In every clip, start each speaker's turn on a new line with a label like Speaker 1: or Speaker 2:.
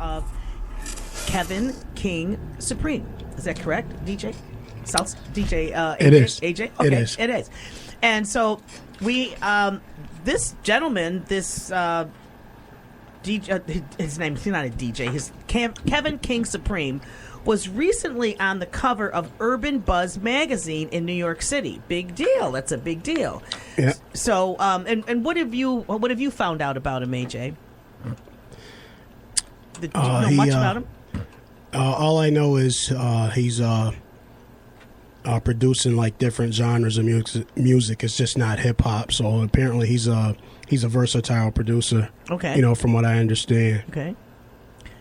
Speaker 1: of Kevin King Supreme. Is that correct, DJ? South DJ. AJ?
Speaker 2: It is.
Speaker 1: AJ. Okay,
Speaker 2: It is.
Speaker 1: It is. And so we, this gentleman, this DJ, his name, he's not a DJ. His Kevin King Supreme was recently on the cover of Urban Buzz magazine in New York City. Big deal. That's a big deal.
Speaker 2: Yeah.
Speaker 1: So, and what have you found out about him, AJ? Did you know much about him?
Speaker 2: All I know is he's producing like different genres of music. It's just not hip hop. So apparently he's a versatile producer.
Speaker 1: Okay.
Speaker 2: You know, from what I understand.
Speaker 1: Okay.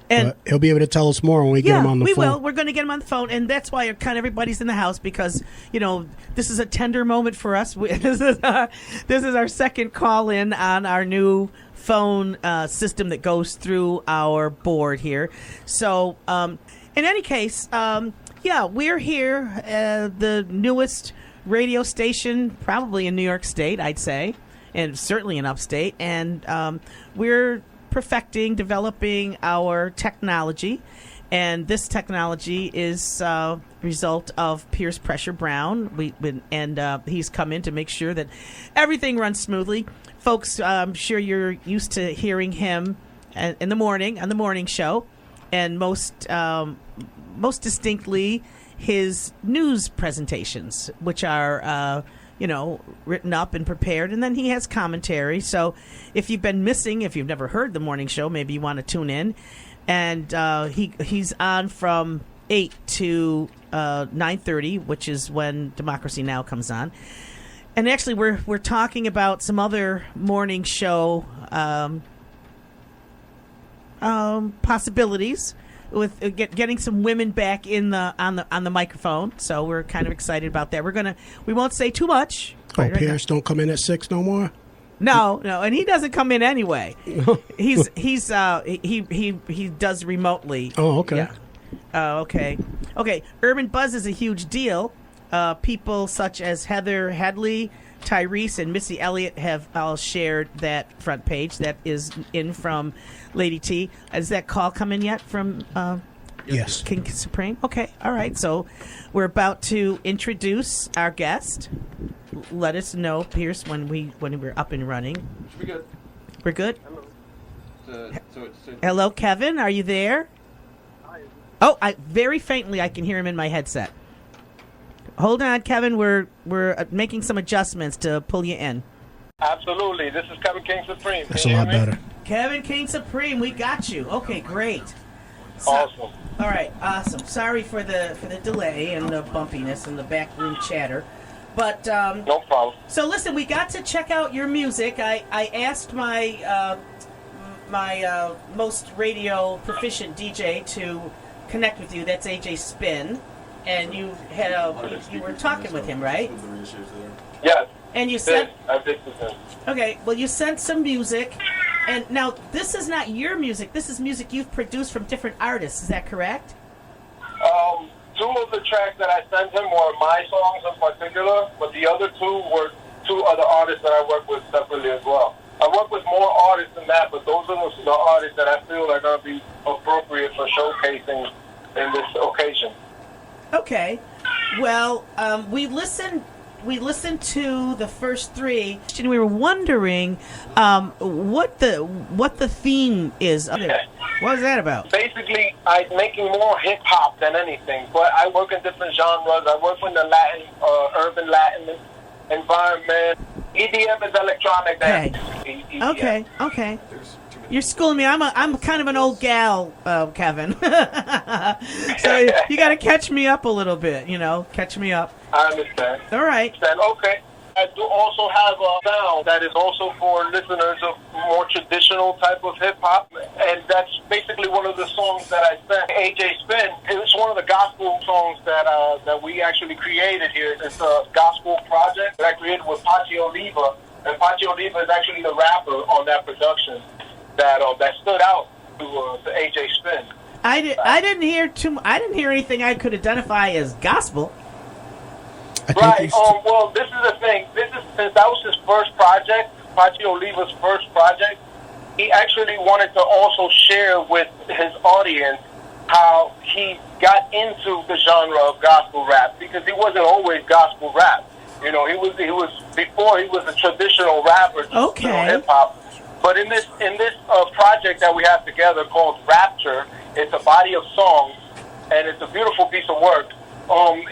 Speaker 1: And
Speaker 2: but he'll be able to tell us more when we get him on the phone.
Speaker 1: We will. We're going to get him on the phone, and that's why kind of everybody's in the house because this is a tender moment for us. This is our second call in on our new phone system that goes through our board here. So, in any case, we're here, the newest radio station, probably in New York State, I'd say, and certainly in upstate, and we're developing our technology, and this technology is a result of Pierce Pressure Brown. He's come in to make sure that everything runs smoothly. Folks, I'm sure you're used to hearing him in the morning on the morning show, and most distinctly his news presentations, which are written up and prepared, and then he has commentary. So if you've been missing, if you've never heard the morning show, maybe you want to tune in. And he's on from 8 to 9:30, which is when Democracy Now! Comes on. And actually, we're talking about some other morning show possibilities with getting some women back on the microphone. So we're kind of excited about that. We won't say too much.
Speaker 2: Pierce don't come in at 6 no more?
Speaker 1: No, and he doesn't come in anyway. He does remotely.
Speaker 2: Oh, okay.
Speaker 1: Yeah. Okay. Urban Buzz is a huge deal. People such as Heather Headley, Tyrese, and Missy Elliott have all shared that front page. That is in from Lady T. Has that call come in yet from
Speaker 2: Yes.
Speaker 1: King Supreme? Okay, all right. So we're about to introduce our guest. Let us know, Pierce, when we're up and running.
Speaker 3: We're good.
Speaker 1: We're good?
Speaker 3: Hello.
Speaker 1: Hello, Kevin. Are you there?
Speaker 3: Hi.
Speaker 1: Oh, very faintly I can hear him in my headset. Hold on, Kevin. We're making some adjustments to pull you in.
Speaker 3: Absolutely. This is Kevin King Supreme.
Speaker 2: That's a lot better.
Speaker 1: Kevin King Supreme, we got you. Okay, great.
Speaker 3: Awesome.
Speaker 1: All right, awesome. Sorry for the delay and the bumpiness and the backroom chatter. But
Speaker 3: no problem.
Speaker 1: So listen, we got to check out your music. I asked my most radio proficient DJ to connect with you. That's AJ Spin, and you were talking with him, right?
Speaker 3: Yes.
Speaker 1: And you sent.
Speaker 3: I did with him.
Speaker 1: Okay, well, you sent some music, and now this is not your music. This is music you've produced from different artists. Is that correct?
Speaker 3: Two of the tracks that I sent him were my songs in particular, but the other two were two other artists that I work with separately as well. I work with more artists than that, but those are the artists that I feel are going to be appropriate for showcasing in this occasion.
Speaker 1: Okay. Well, we listened to the first three, and we were wondering what the theme is.
Speaker 3: Okay.
Speaker 1: What is that about?
Speaker 3: Basically, I'm making more hip-hop than anything, but I work in different genres. I work in the Latin, urban Latin environment. EDM is electronic dance.
Speaker 1: Okay. Okay. You're schooling me. I'm kind of an old gal, Kevin. So you got to catch me up a little bit. Catch me up.
Speaker 3: I understand.
Speaker 1: All right.
Speaker 3: Okay. I do also have a sound that is also for listeners of more traditional type of hip-hop, and that's basically one of the songs that I sent AJ Spin. It's one of the gospel songs that we actually created here. It's a gospel project that I created with Patchy Oliva, and Patchy Oliva is actually the rapper on that production that stood out to AJ Spin.
Speaker 1: I didn't hear anything I could identify as gospel.
Speaker 3: Right. Well, this is the thing. Since that was his first project, Patchy Oliva's first project. he actually wanted to also share with his audience how he got into the genre of gospel rap, because he wasn't always gospel rap. You know, he was before he was a traditional rapper,
Speaker 1: okay,
Speaker 3: hip hop. But in this project that we have together called Rapture, it's a body of songs, and it's a beautiful piece of work.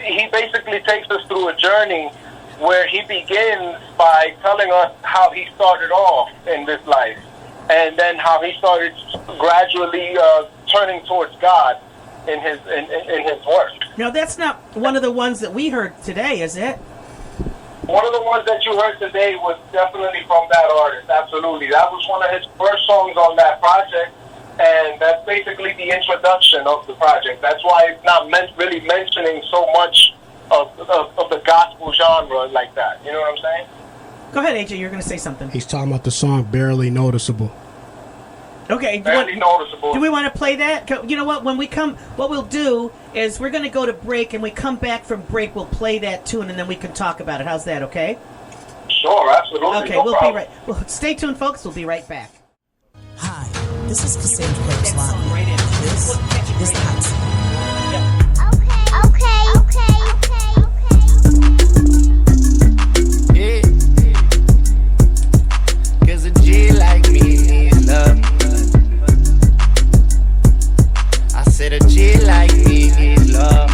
Speaker 3: He basically takes us through a journey where he begins by telling us how he started off in this life, and then how he started gradually turning towards God in his work.
Speaker 1: Now, that's not one of the ones that we heard today, is it?
Speaker 3: One of the ones that you heard today was definitely from that artist, absolutely. That was one of his first songs on that project, and that's basically the introduction of the project. That's why it's not really mentioning so much of the gospel genre like that. You know what I'm saying?
Speaker 1: Go ahead, AJ, you're going to say something.
Speaker 2: He's talking about the song Barely Noticeable.
Speaker 1: Okay.
Speaker 3: Barely Noticeable.
Speaker 1: Do we want to play that? You know what? When we come, what we'll do is we're going to go to break, and we come back from break, we'll play that tune, and then we can talk about it. How's that, okay?
Speaker 3: Sure, absolutely.
Speaker 1: Okay,
Speaker 3: no
Speaker 1: we'll
Speaker 3: problem.
Speaker 1: be right. Well, stay tuned, folks. We'll be right back.
Speaker 4: Hi, this is Cassandra Crepes Live. This is the Hot Seat.
Speaker 5: Yeah. 'Cause a G like me needs love. I said a G like me needs love.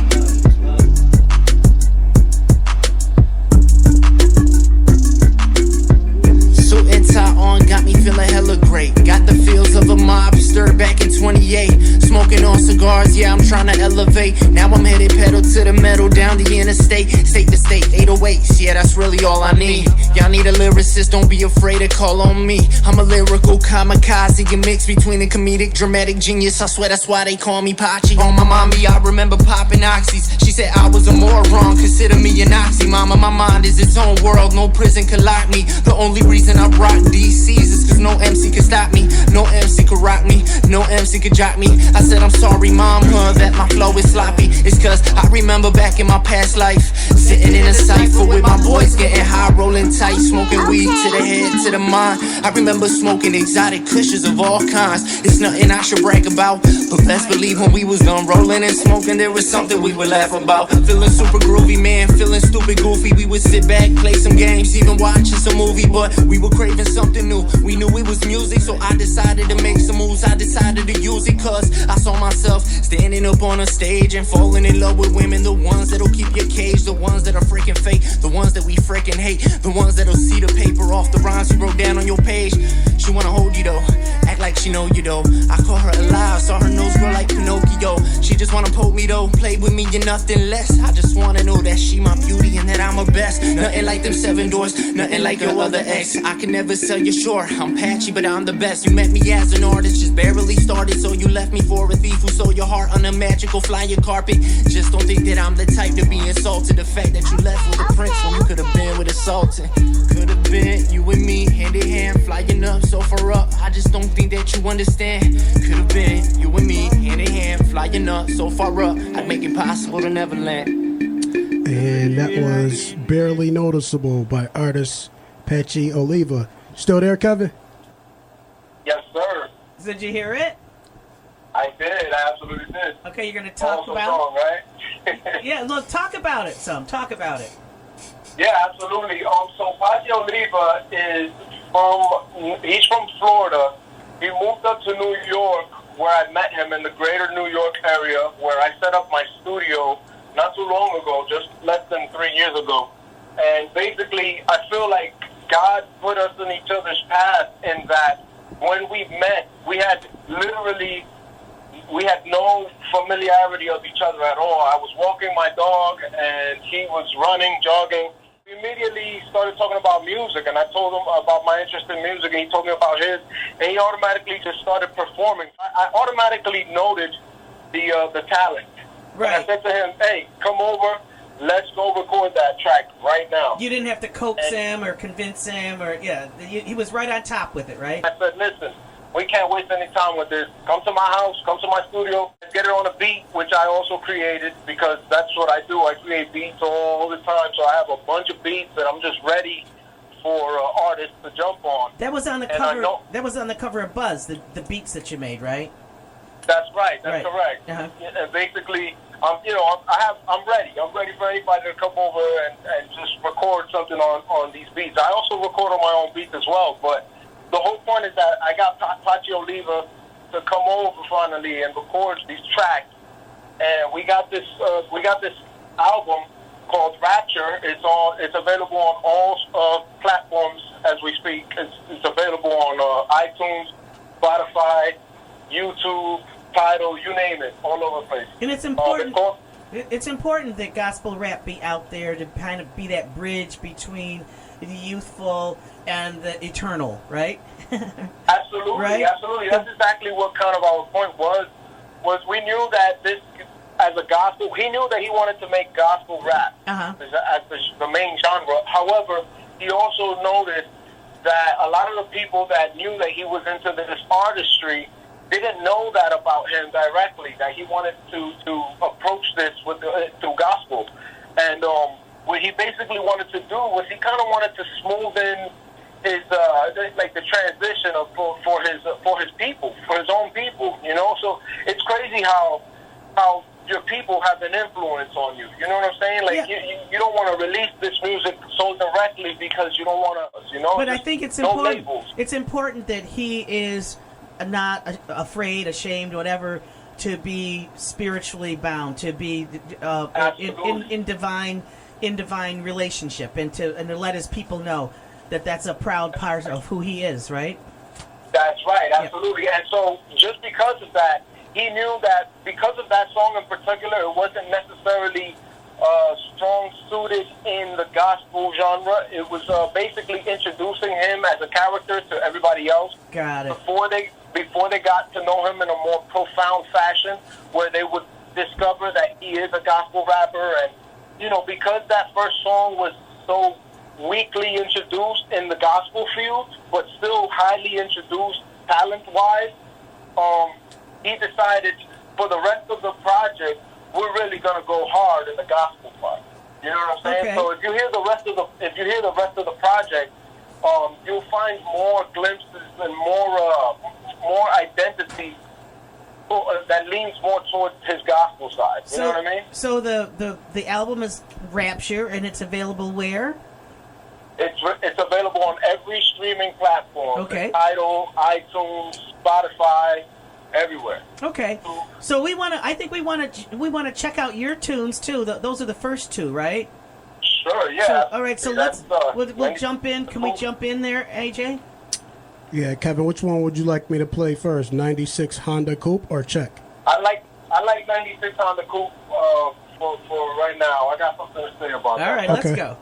Speaker 5: Suit and tie on got me feeling hella great. Got the feels of a mobster back in 28. Smoking on cigars, yeah, I'm trying to elevate. Now I'm headed pedal to the metal down the interstate. State to state, 808s, yeah, that's really all I need. Y'all need a lyricist, don't be afraid to call on me. I'm a lyrical kamikaze, a mix between a comedic, dramatic genius. I swear that's why they call me Patchy. On my mommy, I remember popping oxys. She said I was a moron, consider me an oxy. Mama, my mind is its own world, no prison can lock me. The only reason I rock DCs is cause no MC can stop me. No MC can rock me, no MC can jock me. I said I'm sorry mama, that my flow is sloppy. It's cause I remember back in my past life, sitting in a cypher with my boys getting high, rolling tight, smoking weed to the head, to the mind. I remember smoking exotic cushions of all kinds. It's nothing I should brag about, but best believe when we was done rolling and smoking, there was something we would laugh about. Feeling super groovy, man, feeling stupid goofy. We would sit back, play some games, even watching some movie, but we were craving something new. We knew it was music, so I decided to make some moves. I decided to use it cause I saw myself standing up on a stage and falling in love with women. The ones that'll keep you caged, the ones that are freaking fake, the ones that we freaking hate, the ones that'll see the paper off the rhymes you wrote down on your page. She wanna hold you though, act like she know you though. I call her alive, saw her nose grow like Pinocchio. She just wanna poke me though, play with me and nothing less. I just wanna know that she my beauty and that I'm her best. Nothing like them 7 doors, nothing like your other ex. I can never sell you short, I'm Patchy but I'm the best. You met me as an artist, just barely started, so you left me for a thief who sold your heart on a magical flying carpet. Just don't think that I'm the type to be insulted. The fact that you left with a prince when you could have been with a sultan. Could have been you and me hand in hand, flying up so far up. I just don't think that you understand. Could have been you and me hand in hand, flying up so far up. I'd make it possible to never land.
Speaker 2: And that was Barely Noticeable by artist Patchy Oliva. Still there, Kevin?
Speaker 3: Yes, sir.
Speaker 1: Did you hear it?
Speaker 3: I did. I absolutely did.
Speaker 1: Okay, you're going to talk
Speaker 3: Awesome
Speaker 1: about
Speaker 3: song, right?
Speaker 1: it? Yeah, look, talk about it some. Talk about it.
Speaker 3: Yeah, absolutely. So Patchy Oliva he's from Florida. He moved up to New York, where I met him in the greater New York area, where I set up my studio not too long ago, just less than 3 years ago. And basically, I feel like God put us in each other's path in that when we met, we had no familiarity of each other at all. I was walking my dog, and he was running, jogging. We immediately started talking about music, and I told him about my interest in music, and he told me about his, and he automatically just started performing. I automatically noted the talent.
Speaker 1: Right.
Speaker 3: And I said to him, hey, come over, let's go record that track right now.
Speaker 1: You didn't have to coax him or convince him, or, yeah, he was right on top with it, right?
Speaker 3: I said, listen, we can't waste any time with this. Come to my house, come to my studio, and get it on a beat, which I also created, because that's what I do. I create beats all the time, so I have a bunch of beats, and I'm just ready for artists to jump on.
Speaker 1: That was on the
Speaker 3: And I
Speaker 1: cover.
Speaker 3: know-
Speaker 1: That was on the cover of Buzz, the Beatz that you made, right?
Speaker 3: That's right. That's
Speaker 1: Right.
Speaker 3: correct.
Speaker 1: Uh-huh.
Speaker 3: And basically, I'm ready. I'm ready for anybody to come over and just record something on these beats. I also record on my own beats as well. But the whole point is that I got Patchy Oliva to come over finally and record these tracks, and we got this album called Rapture. It's available on all platforms as we speak. It's available on iTunes, Spotify, YouTube, Tidal, you name it, all over the place.
Speaker 1: And it's important. It's important that gospel rap be out there to kind of be that bridge between the youthful and the eternal, right?
Speaker 3: Absolutely,
Speaker 1: Right?
Speaker 3: absolutely. That's exactly what kind of our point was we knew that this, as a gospel, he knew that he wanted to make gospel rap
Speaker 1: Uh-huh.
Speaker 3: as the main genre. However, he also noticed that a lot of the people that knew that he was into this artistry didn't know that about him directly, that he wanted to approach this with through gospel. And what he basically wanted to do was he kind of wanted to smooth in his like the transition of for his people, for his own people, you know. So it's crazy how your people have an influence on you. You know what I'm saying? Like you don't want to release this music so directly because you don't want to, you know.
Speaker 1: But I think it's
Speaker 3: no
Speaker 1: important.
Speaker 3: labels.
Speaker 1: It's important that he is not afraid, ashamed, whatever, to be spiritually bound, to be in divine relationship, and to let his people know that that's a proud part of who he is, right?
Speaker 3: That's right, absolutely. And so just because of that, he knew that because of that song in particular, it wasn't necessarily strong suited in the gospel genre. It was basically introducing him as a character to everybody else.
Speaker 1: Got it.
Speaker 3: Before they got to know him in a more profound fashion, where they would discover that he is a gospel rapper. And, you know, because that first song was so weakly introduced in the gospel field, but still highly introduced talent-wise, he decided for the rest of the project, we're really going to go hard in the gospel part. You know what I'm saying?
Speaker 1: Okay.
Speaker 3: So if you hear the rest of the project, you'll find more glimpses and more identity that leans more towards his gospel side. You know what I mean?
Speaker 1: So the album is Rapture, and it's available where?
Speaker 3: It's available on every streaming platform.
Speaker 1: Okay.
Speaker 3: Tidal, iTunes, Spotify, everywhere.
Speaker 1: Okay. So I think we want to check out your tunes too. Those are the first two, right?
Speaker 3: Sure. Yeah.
Speaker 1: So, all right. So
Speaker 3: That's,
Speaker 1: we'll jump in. Can we jump in there, AJ?
Speaker 2: Yeah, Kevin, which one would you like me to play first? 96 Honda Coupe or Check?
Speaker 3: I like 96 Honda Coupe for right now. I got something to say about that.
Speaker 1: All right.
Speaker 2: Okay.
Speaker 1: Let's go.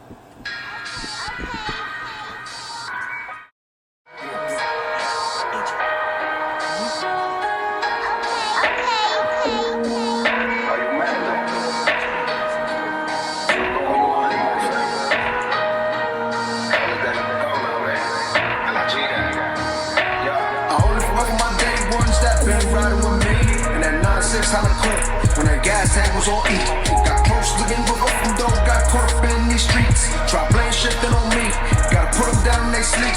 Speaker 6: When that gas tank was on E, got close looking for from dough, got caught up in these streets. Try blame shifting on me, gotta put them down when they sleep.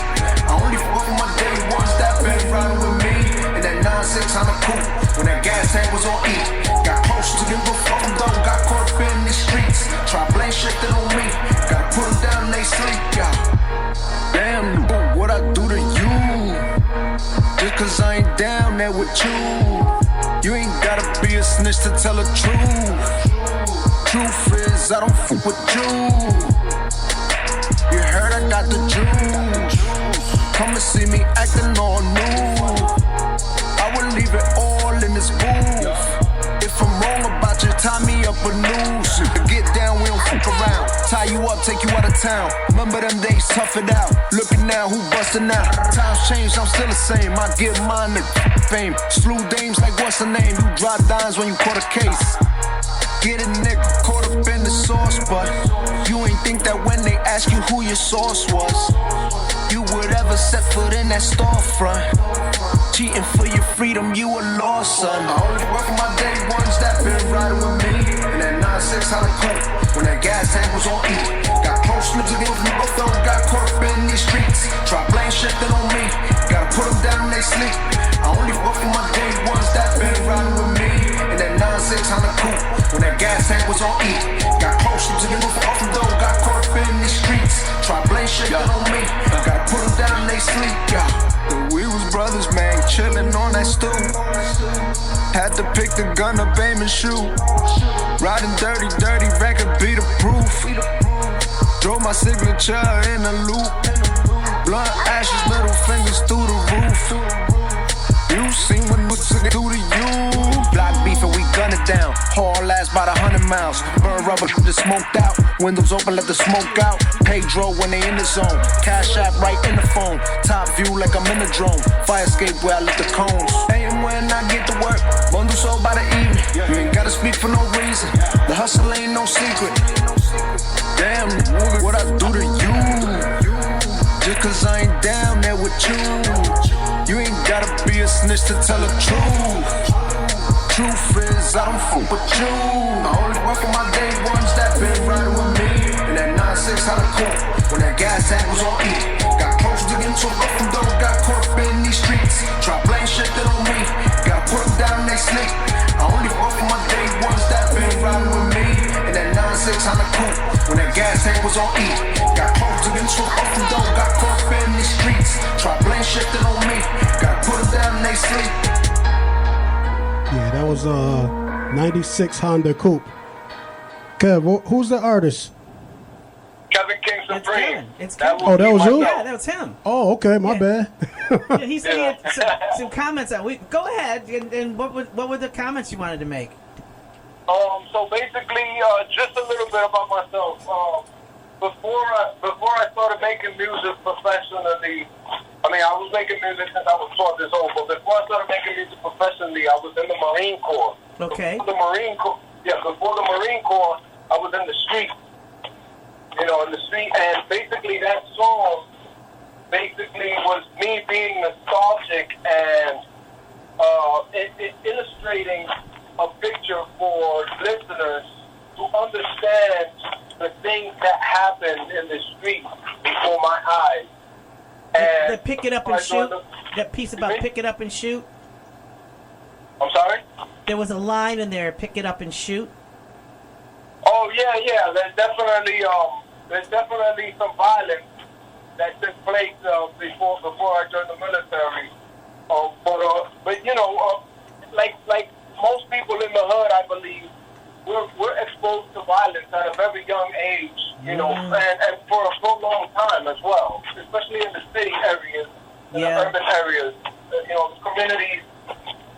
Speaker 6: I only fuck with my day ones that been riding with me. In that 9-6 on the coupe, when that gas tank was on E, got close looking for from dough, got caught up in these streets. Try blame shifting on me, gotta put them down when they sleep. Yeah. Damn, what I do to you? Just cause I ain't down there with you. You ain't gotta be a snitch to tell the truth. Truth is, I don't fuck with you. You heard I got the juice. Come and see me acting all new. I would leave it all in this booth. If I'm wrong about you, tie me up a noose. Get down, we don't fuck around. Tie you up, take you out of town. Remember them days, tough it out. Looking now, who bustin' out? Times changed, I'm still the same. I give mine the fame. Slew dames like what's the name? You drop dimes when you caught a case. Get a nigga caught up in the sauce, but you ain't think that when they ask you who your source was, you would ever set foot in that storefront. Cheating for your freedom, you a lost son. I only work for my day ones that been riding with me. And that 9-6 on the coupe when that gas tank was on E. Got close slips again from both of them, got caught up in these streets. Try blame shit that on me, gotta put them down, they sleep. I only fuck for my day ones that been riding with me. And that 9-6 on the coupe when that gas tank was on E. Got close slips again from both of them, got caught up in these streets. Try blame shit that on me, gotta put them down, they sleep. We was brothers, man, chillin' on that stool. Had to pick the gun up, aim and shoot. Riding dirty, record be the proof. Drove my signature in a loop. Blunt ashes, middle fingers through the roof. You seen what what's it do to you? Block beef and we gun it down. Haul last about 100 miles. Burn rubber, the smoked out. Windows open, let the smoke out. Pedro when they in the zone. Cash app right in the phone. Top view like I'm in a drone. Fire escape where I left the cones. And when I get to work, bundle sold by the evening. You ain't gotta speak for no reason. The hustle ain't no secret. Damn, what I do to you? Just cause I ain't down there with you. You ain't gotta be a snitch to tell the truth. Truth is, I don't fuck with you. I only work for my day ones that been riding with me. And that 9-6 on the coupe when that gas tank was on E. Got close to getting to a rough door, got caught up in these streets. Try blame shit that on me, gotta put them down, they sleep. I only work for my day ones that been riding with me. And that 9-6 on the coupe when that gas tank was on E. Got close to getting to a rough door, got caught up in these streets. Try blame shit that on me, gotta put them down, they sleep.
Speaker 2: Yeah, that was 96 Honda Coupe. Kev, who's the artist?
Speaker 3: Kevin King
Speaker 1: It's
Speaker 3: Supreme.
Speaker 1: Kevin. It's Kevin.
Speaker 2: Oh, that was you?
Speaker 1: Yeah, that was him.
Speaker 2: Oh, okay, my bad.
Speaker 1: Yeah, he said he had some comments on. Go ahead, and what were the comments you wanted to make?
Speaker 3: So basically, just a little bit about myself. Before I started making music professionally, I mean, I was making music since I was 12 years old, but before I started making music professionally, I was in the Marine Corps.
Speaker 1: Okay.
Speaker 3: Before the Marine Corps, I was in the street. In the street, and basically that song was me being nostalgic and it illustrating a picture for listeners to understand the things that happened in the street before my eyes. And
Speaker 1: the pick it up and shoot. That piece about pick it up and shoot.
Speaker 3: I'm sorry?
Speaker 1: There was a line in there, pick it up and shoot.
Speaker 3: Oh yeah. There's definitely some violence that took place before I joined the military. But like most people in the hood, I believe we're exposed to violence at a very young age. And for a so long time as well, especially in the city areas, in the urban areas. Communities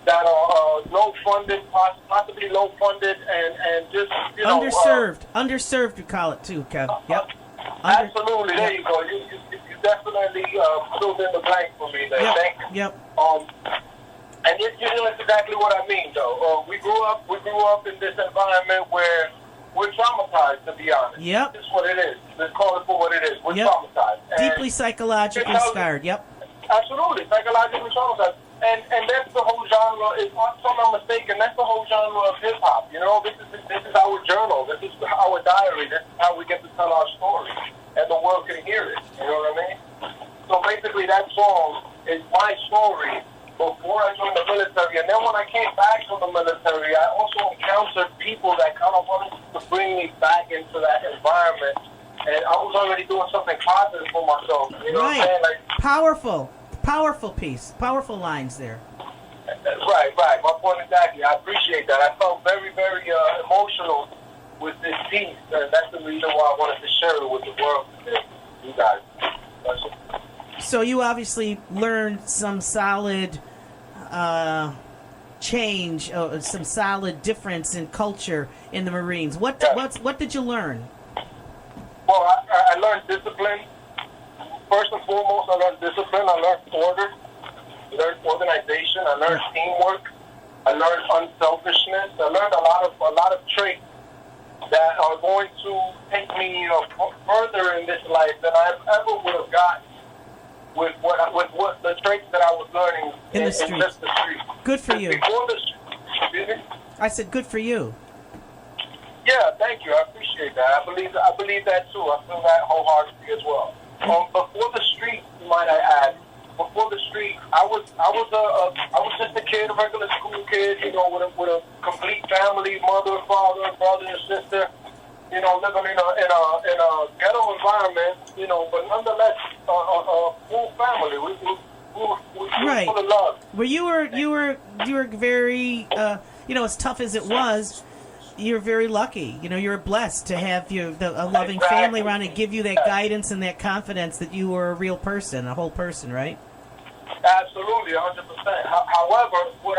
Speaker 3: that are low funded, possibly low funded, and just
Speaker 1: underserved. You call it too, Kev. Yep.
Speaker 3: Absolutely. There you go. You definitely filled in the blank for me there.
Speaker 1: Yep.
Speaker 3: Thank you.
Speaker 1: Yep.
Speaker 3: And you know exactly what I mean, though. We grew up in this environment where we're traumatized, to be honest.
Speaker 1: Yep.
Speaker 3: That's what it is. Let's call it for what it is. We're traumatized.
Speaker 1: Deeply psychologically scarred. Yep.
Speaker 3: Absolutely, psychologically traumatized. And that's the whole genre. If I'm not mistaken, that's the whole genre of hip hop. This is our journal. This is our diary. This is how we get to tell our story, and the world can hear it. You know what I mean? So basically, that song is my story before I joined the military, and then when I came back from the military, I also encountered people that kind of wanted to bring me back into that environment, and I was already doing something positive for myself. You know what I'm saying? Like,
Speaker 1: Powerful piece. Powerful lines there.
Speaker 3: Right. My point exactly. I appreciate that. I felt very, very emotional with this piece, and that's the reason why I wanted to share it with the world today, you guys.
Speaker 1: So you obviously learned some solid change, some solid difference in culture in the Marines. What did you learn?
Speaker 3: Well, I learned discipline. First and foremost, I learned discipline. I learned order. I learned organization. I learned teamwork. I learned unselfishness. I learned a lot of traits that are going to take me further in this life than I ever would have gotten with what the traits that I was learning
Speaker 1: in the street.
Speaker 3: Just the street.
Speaker 1: Good for you.
Speaker 3: Before the,
Speaker 1: I said, good for you.
Speaker 3: Yeah, thank you. I appreciate that. I believe that too. I feel that wholeheartedly as well. Before the street, might I add, before the street, I was just a kid, a regular school kid, you know, with a complete family, mother, father, brother, and sister. You know, living in a ghetto environment, you know, but nonetheless, a full family. We
Speaker 1: Right.
Speaker 3: full of love.
Speaker 1: Well, you were very, you know, as tough as it was, you're very lucky. You know, you're blessed to have a loving family around and give you that guidance and that confidence that you were a real person, a whole person, right?
Speaker 3: Absolutely, 100%. However, what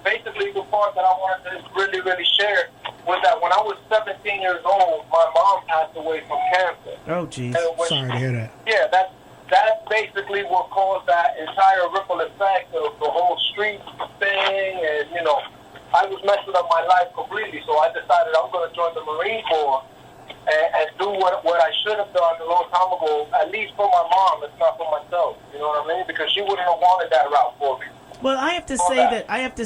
Speaker 3: basically the part that I wanted to really, really share was that when I was 17 years old, my mom passed away from cancer.
Speaker 1: Oh, geez.
Speaker 2: Sorry to hear that.
Speaker 3: Yeah, that's basically what caused that entire ripple effect of the whole street thing, and, you know, I was messing up my life completely, so I decided I'm going to join the Marine Corps and do what I should have done a long time ago, at least for my mom, if not for myself. You know what I mean? Because she wouldn't have wanted that route for me.
Speaker 1: Well, I have to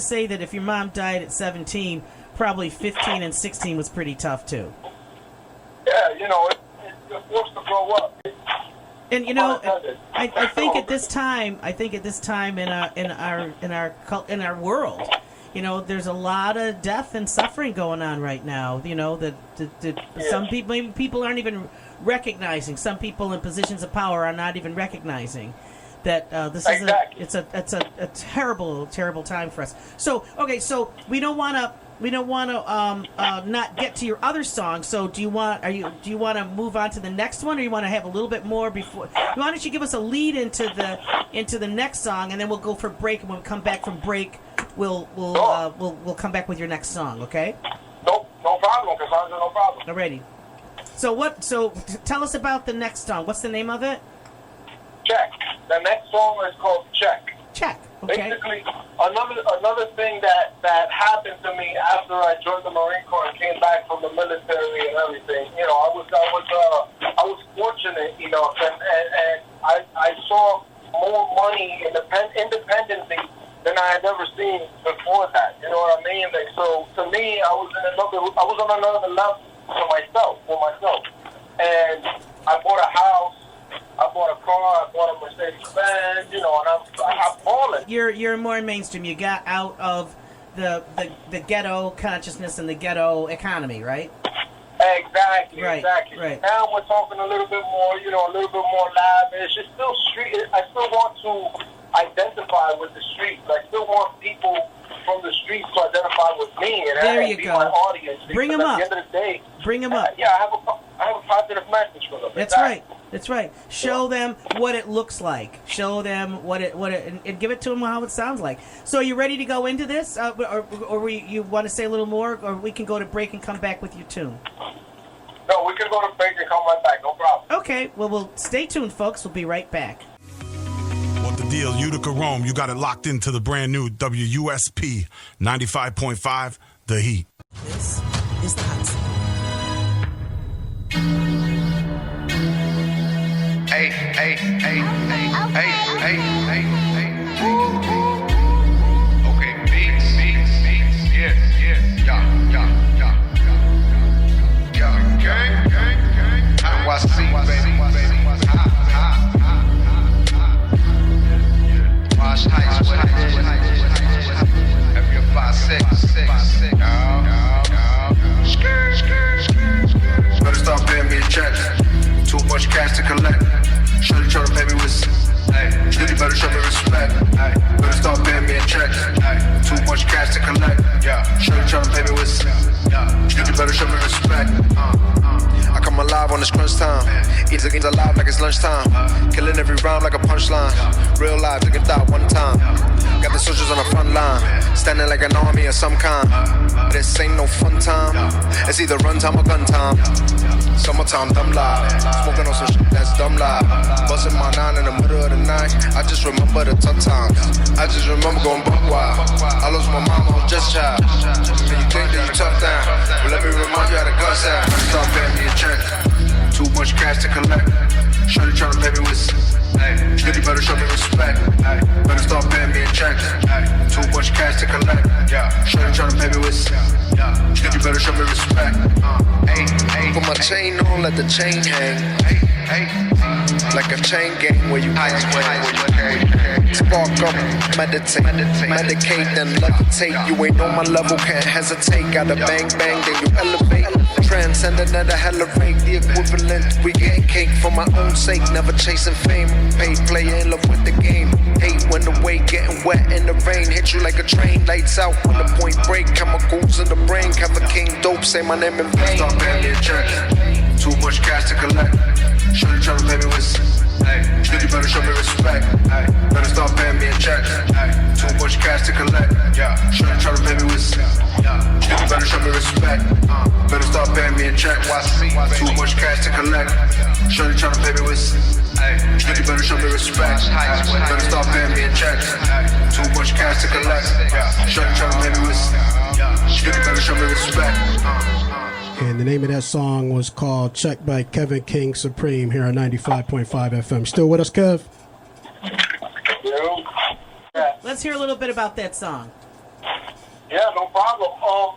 Speaker 1: say that if your mom died at 17, probably 15 and 16 was pretty tough too.
Speaker 3: Yeah, you know, you're forced to grow up.
Speaker 1: And you know, I think at this time in our world, you know, there's a lot of death and suffering going on right now. You know, that some people, maybe people aren't even recognizing. Some people in positions of power are not even recognizing that this is a terrible time for us. So okay, so we don't want to not get to your other song. So do you want to move on to the next one, or you want to have a little bit more before? Why don't you give us a lead into the next song, and then we'll go for break, and when we come back from break, we'll come back with your next song, okay?
Speaker 3: No problem, Cassandra, no problem.
Speaker 1: Alrighty. So tell us about the next song. What's the name of it?
Speaker 3: Check. The next song is called Check.
Speaker 1: Check. Okay.
Speaker 3: Basically, another thing that happened to me after I joined the Marine Corps and came back from the military and everything, you know, I was fortunate enough, and I saw more money independently than I had ever seen before that. You know what I mean? Like, so to me, I was on another level for myself, and I bought a house. I bought a car, I bought a Mercedes-Benz, you know, and I'm balling.
Speaker 1: You're more mainstream. You got out of the ghetto consciousness and the ghetto economy, right?
Speaker 3: Exactly.
Speaker 1: Right.
Speaker 3: Now we're talking a little bit more, you know, a little bit more lavish. It's still street. I still want to identify with the streets. I still want people from the streets to identify with me and be my audience.
Speaker 1: Bring them up.
Speaker 3: At the end of the day,
Speaker 1: bring them up.
Speaker 3: Yeah, I have a positive message for them.
Speaker 1: That's right. Show them what it looks like. Show them what it and give it to them how it sounds like. So, are you ready to go into this, or you want to say a little more, or we can go to break and come back with your tune?
Speaker 3: No, we can go to break and come right back. No problem.
Speaker 1: Okay. Well, we'll stay tuned, folks. We'll be right back.
Speaker 7: What the deal? Utica, Rome. You got it locked into the brand new WUSP 95.5, The Heat.
Speaker 4: This is the hot seat.
Speaker 8: Hey. Okay, beats. Yeah. Gang. NYC, baby. Wash Heights, what it is. Area 5-6. Better start paying me a check. Too much cash to collect. Shorty tryna pay me with. You better show me respect. Better start paying me a check. Too much cash to collect. Shorty tryna pay me with. You better show me respect. I come alive on this crunch time. Eat against alive like it's lunchtime. Killing every round like a punchline. Real life, nigga thought one time. Got the soldiers on the front line, standing like an army of some kind. This ain't no fun time. It's either run time or gun time. Summertime, dumb lie. Smoking on some shit that's dumb lie. Busting my 9 in the middle of the night. I just remember the tough times. I just remember going buck wild. I lost my mama, I was just a child. And you think that you tough down? Well, let me remind you how the gun sound. Stop paying me a check. Too much cash to collect. Shorty tryna pay me with. You better show me respect. Better start paying me a check. Too much cash to collect. Shorty tryna pay me with. You better show me respect.
Speaker 6: Chain on, let the chain hang. Like a chain gang where you spark up, meditate, medicate, then levitate. You ain't on my level, can't hesitate. Gotta bang, bang, then you elevate. Transcending at a hella rate, the equivalent. We get cake for my own sake, never chasing fame. Paid player in love with the game. Hate when the weight getting wet in the rain. Hit you like a train, lights out when the point break. Chemicals in the brain, Kevin King dope, say my name in vain.
Speaker 8: Stop paying me a check. Too much cash to collect. Shorty tryna pay me with. Hey, you better show me respect. Hey, better start paying me a check. Hey, too much cash to collect. Yeah, shorty tryna pay me with. You better show me respect. Better start paying me a check. Too much cash to collect. Shorty tryna pay me with. Hey, you better show me respect. Better start paying me a check. Too much cash to collect. Shorty tryna pay me with. You better show me respect.
Speaker 2: And the name of that song was called Check by Kevin King Supreme here on 95.5 FM. Still with us, Kev?
Speaker 1: Let's hear a little bit about that song.
Speaker 3: Yeah, no problem.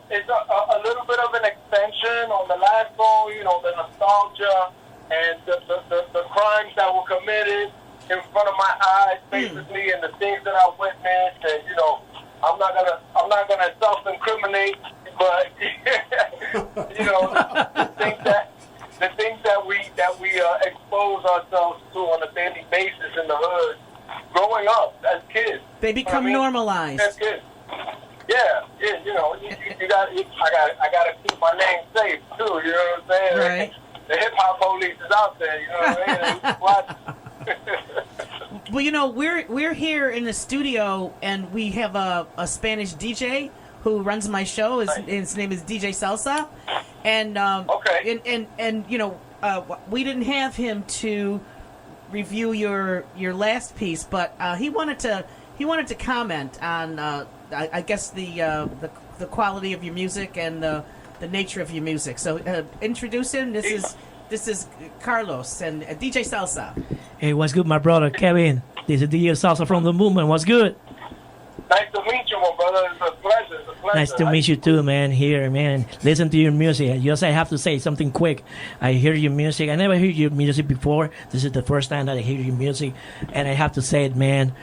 Speaker 3: It's a little bit of an extension on the last song, you know, the nostalgia and the crimes that were committed in front of my eyes, basically, and the things that I witnessed. And, you know, I'm not gonna self-incriminate, but you know, the things that we expose ourselves to on a daily basis in the hood, growing up as kids.
Speaker 1: They become normalized.
Speaker 3: As kids. Yeah, you know, I gotta keep my name safe too. You know what I'm saying?
Speaker 1: Right.
Speaker 3: The hip hop police is out there. You know what I mean?
Speaker 1: Well, you know, we're here in the studio, and we have a Spanish DJ who runs my show. His name is DJ Salsa, and
Speaker 3: okay.
Speaker 1: And you know, we didn't have him to review your last piece, but he wanted to comment on I guess the quality of your music and the nature of your music. So introduce him. This is Carlos and DJ Salsa.
Speaker 9: Hey, what's good, my brother Kevin? This is DJ Salsa from the movement. What's good?
Speaker 3: Nice to meet you, my brother. It's a pleasure.
Speaker 9: Nice to meet you too, man. Here, man. Listen to your music. Just I have to say something quick. I hear your music. I never heard your music before. This is the first time that I hear your music, and I have to say it, man.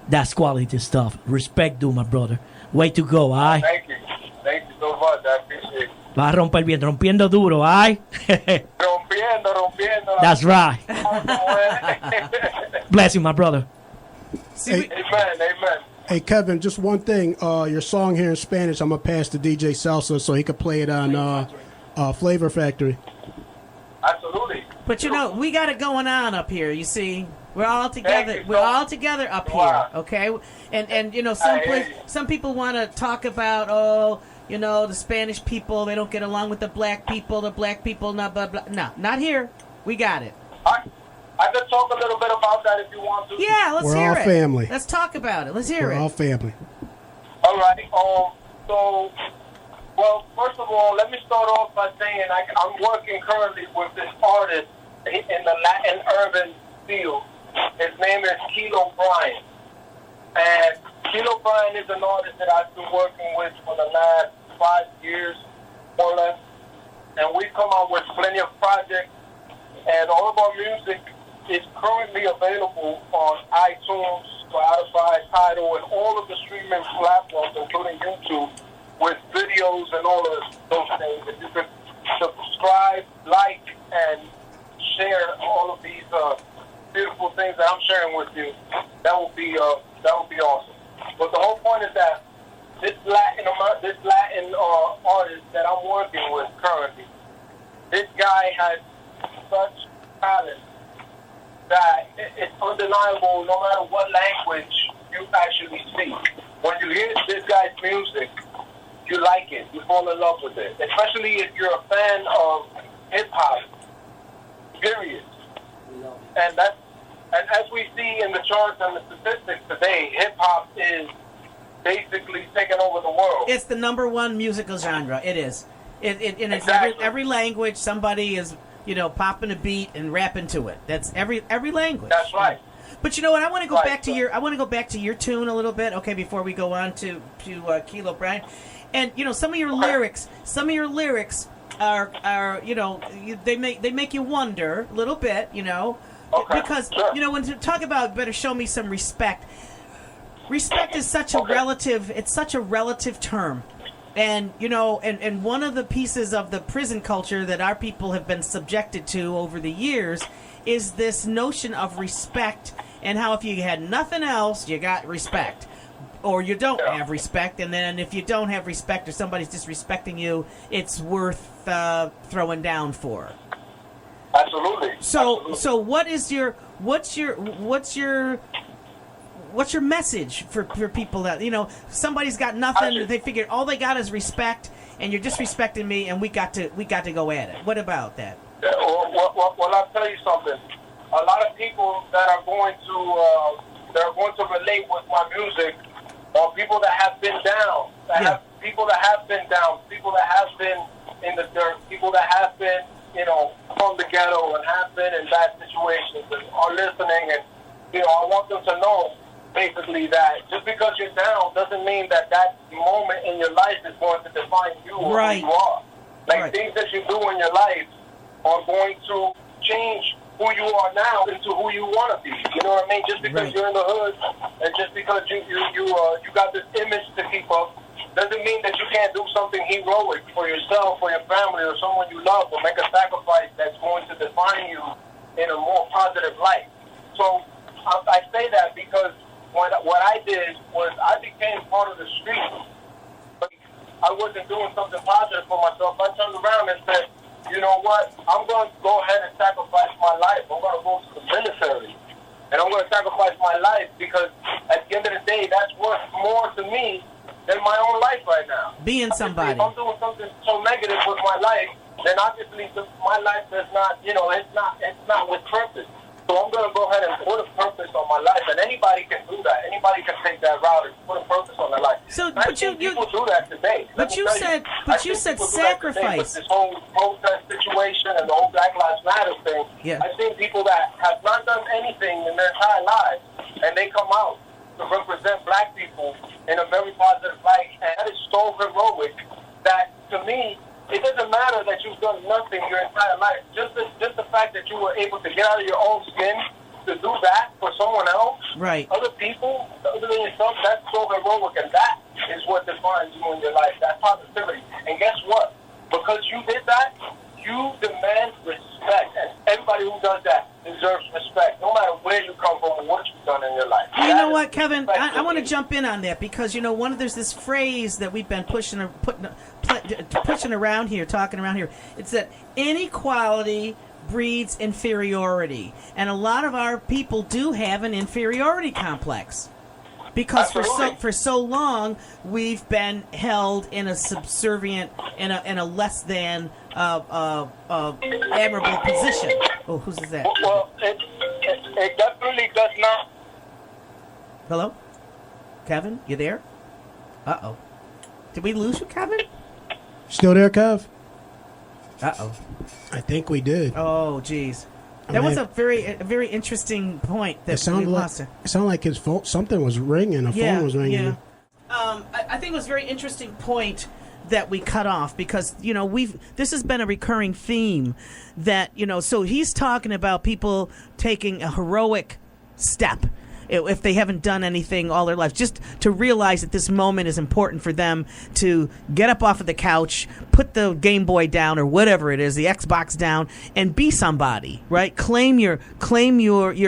Speaker 9: That's quality stuff. Respect, do, my brother. Way to go, aye?
Speaker 3: Thank you so much. I appreciate it.
Speaker 9: Va a romper bien, rompiendo duro, aye?
Speaker 3: Rompiendo.
Speaker 9: That's right. Bless you, my brother.
Speaker 3: Amen.
Speaker 2: Hey, Kevin, just one thing. Your song here in Spanish, I'm going to pass to DJ Salsa so he could play it on Flavor Factory.
Speaker 3: Absolutely.
Speaker 1: But, you know, we got it going on up here, you see. We're all together. We're all together up here, okay? And you know, some people want to talk about, you know, the Spanish people, they don't get along with the black people, blah, blah, blah. No, not here. We got it.
Speaker 3: I could talk a little bit about that if you want to.
Speaker 1: Yeah, let's hear it.
Speaker 2: We're all family.
Speaker 1: Let's talk about it. Let's hear it.
Speaker 2: We're all family.
Speaker 3: All right. So, well, first of all, let me start off by saying I'm working currently with this artist in the Latin urban field. His name is Kilo Bryan. And Kilo Bryan is an artist that I've been working with for the last 5 years, more or less. And we've come out with plenty of projects. And all of our music is currently available on iTunes, Spotify, Tidal, and all of the streaming platforms, including YouTube, with videos and all of those things. If you could subscribe, like, and share all of these beautiful things that I'm sharing with you, that would be awesome. But the whole point is that this Latin artist that I'm working with currently, this guy has such talent that it's undeniable no matter what language you actually speak. When you hear this guy's music, you like it, you fall in love with it, especially if you're a fan of hip-hop, period. And as we see in the charts and the statistics today, hip-hop is basically taking over the world.
Speaker 1: It's the #1 musical genre. It is. And it's
Speaker 3: Exactly.
Speaker 1: every language, somebody is, you know, popping a beat and rapping to it. That's every language.
Speaker 3: That's right.
Speaker 1: But you know what? I want to go
Speaker 3: Right,
Speaker 1: back to your tune a little bit, okay, before we go on to Kilo Bryan. And you know, some of your lyrics, are they make you wonder a little bit,
Speaker 3: Okay,
Speaker 1: because
Speaker 3: sure.
Speaker 1: when you talk about better show me some respect. Respect is such a relative. It's such a relative term. And, and one of the pieces of the prison culture that our people have been subjected to over the years is this notion of respect and how if you had nothing else, you got respect. Or you don't have respect, and then if you don't have respect or somebody's disrespecting you, it's worth throwing down for.
Speaker 3: Absolutely.
Speaker 1: So what's your message for people that somebody's got nothing, they figure all they got is respect, and you're disrespecting me, and we got to go at it. What about that?
Speaker 3: Well, I'll tell you something. A lot of people that are going to relate with my music are people that have been down, people that have been in the dirt, people that have been from the ghetto and have been in bad situations and are listening, and I want them to know basically that just because you're down doesn't mean that moment in your life is going to define you or who you are. Things that you do in your life are going to change who you are now into who you want to be. You know what I mean? Just because you're in the hood and just because you got this image to keep up doesn't mean that you can't do something heroic for yourself or your family or someone you love, or make a sacrifice that's going to define you in a more positive light. So I say that because what I did was I became part of the street. I wasn't doing something positive for myself. I turned around and said, you know what? I'm going to go ahead and sacrifice my life. I'm going to go to the military. And I'm going to sacrifice my life because at the end of the day, that's worth more to me than my own life right now.
Speaker 1: Being somebody.
Speaker 3: If I'm doing something so negative with my life, then obviously my life is not, it's not with purpose. So I'm going to go ahead and put a purpose on my life, and anybody can do that. Anybody can take that route and put a purpose on their life.
Speaker 1: So,
Speaker 3: and I think people do that today.
Speaker 1: But you said sacrifice.
Speaker 3: With this whole protest situation and the whole Black Lives Matter thing, I've seen people that have not done anything in their entire lives, and they come out to represent black people in a very positive light, and that is so heroic that, to me, it doesn't matter that you've done nothing your entire life. Just the fact that you were able to get out of your own skin to do that for someone else, other people, other than yourself, that's so heroic, and that is what defines you in your life, that positivity. And guess what? Because you did that, you demand respect, and everybody who does that deserves respect, no matter where you come from or what you've done in your life.
Speaker 1: You know what, Kevin? I want to jump in on that because there's this phrase that we've been pushing around here, talking around here. It's that inequality breeds inferiority, and a lot of our people do have an inferiority complex. Because for so long we've been held in a subservient, in a less than admirable position. Oh, who's that?
Speaker 3: Well, it definitely does not.
Speaker 1: Hello, Kevin, you there? Uh-oh, did we lose you, Kevin?
Speaker 2: Still there, Kev?
Speaker 1: Uh-oh,
Speaker 2: I think we did.
Speaker 1: Oh, geez. That was a very interesting point that we lost.
Speaker 2: It sounded like his phone, something was ringing. Phone was ringing.
Speaker 1: Yeah. I think it was a very interesting point that we cut off because this has been a recurring theme that so he's talking about people taking a heroic step if they haven't done anything all their lives, just to realize that this moment is important for them to get up off of the couch, put the Game Boy down or whatever it is, the Xbox down, and be somebody, right? Claim your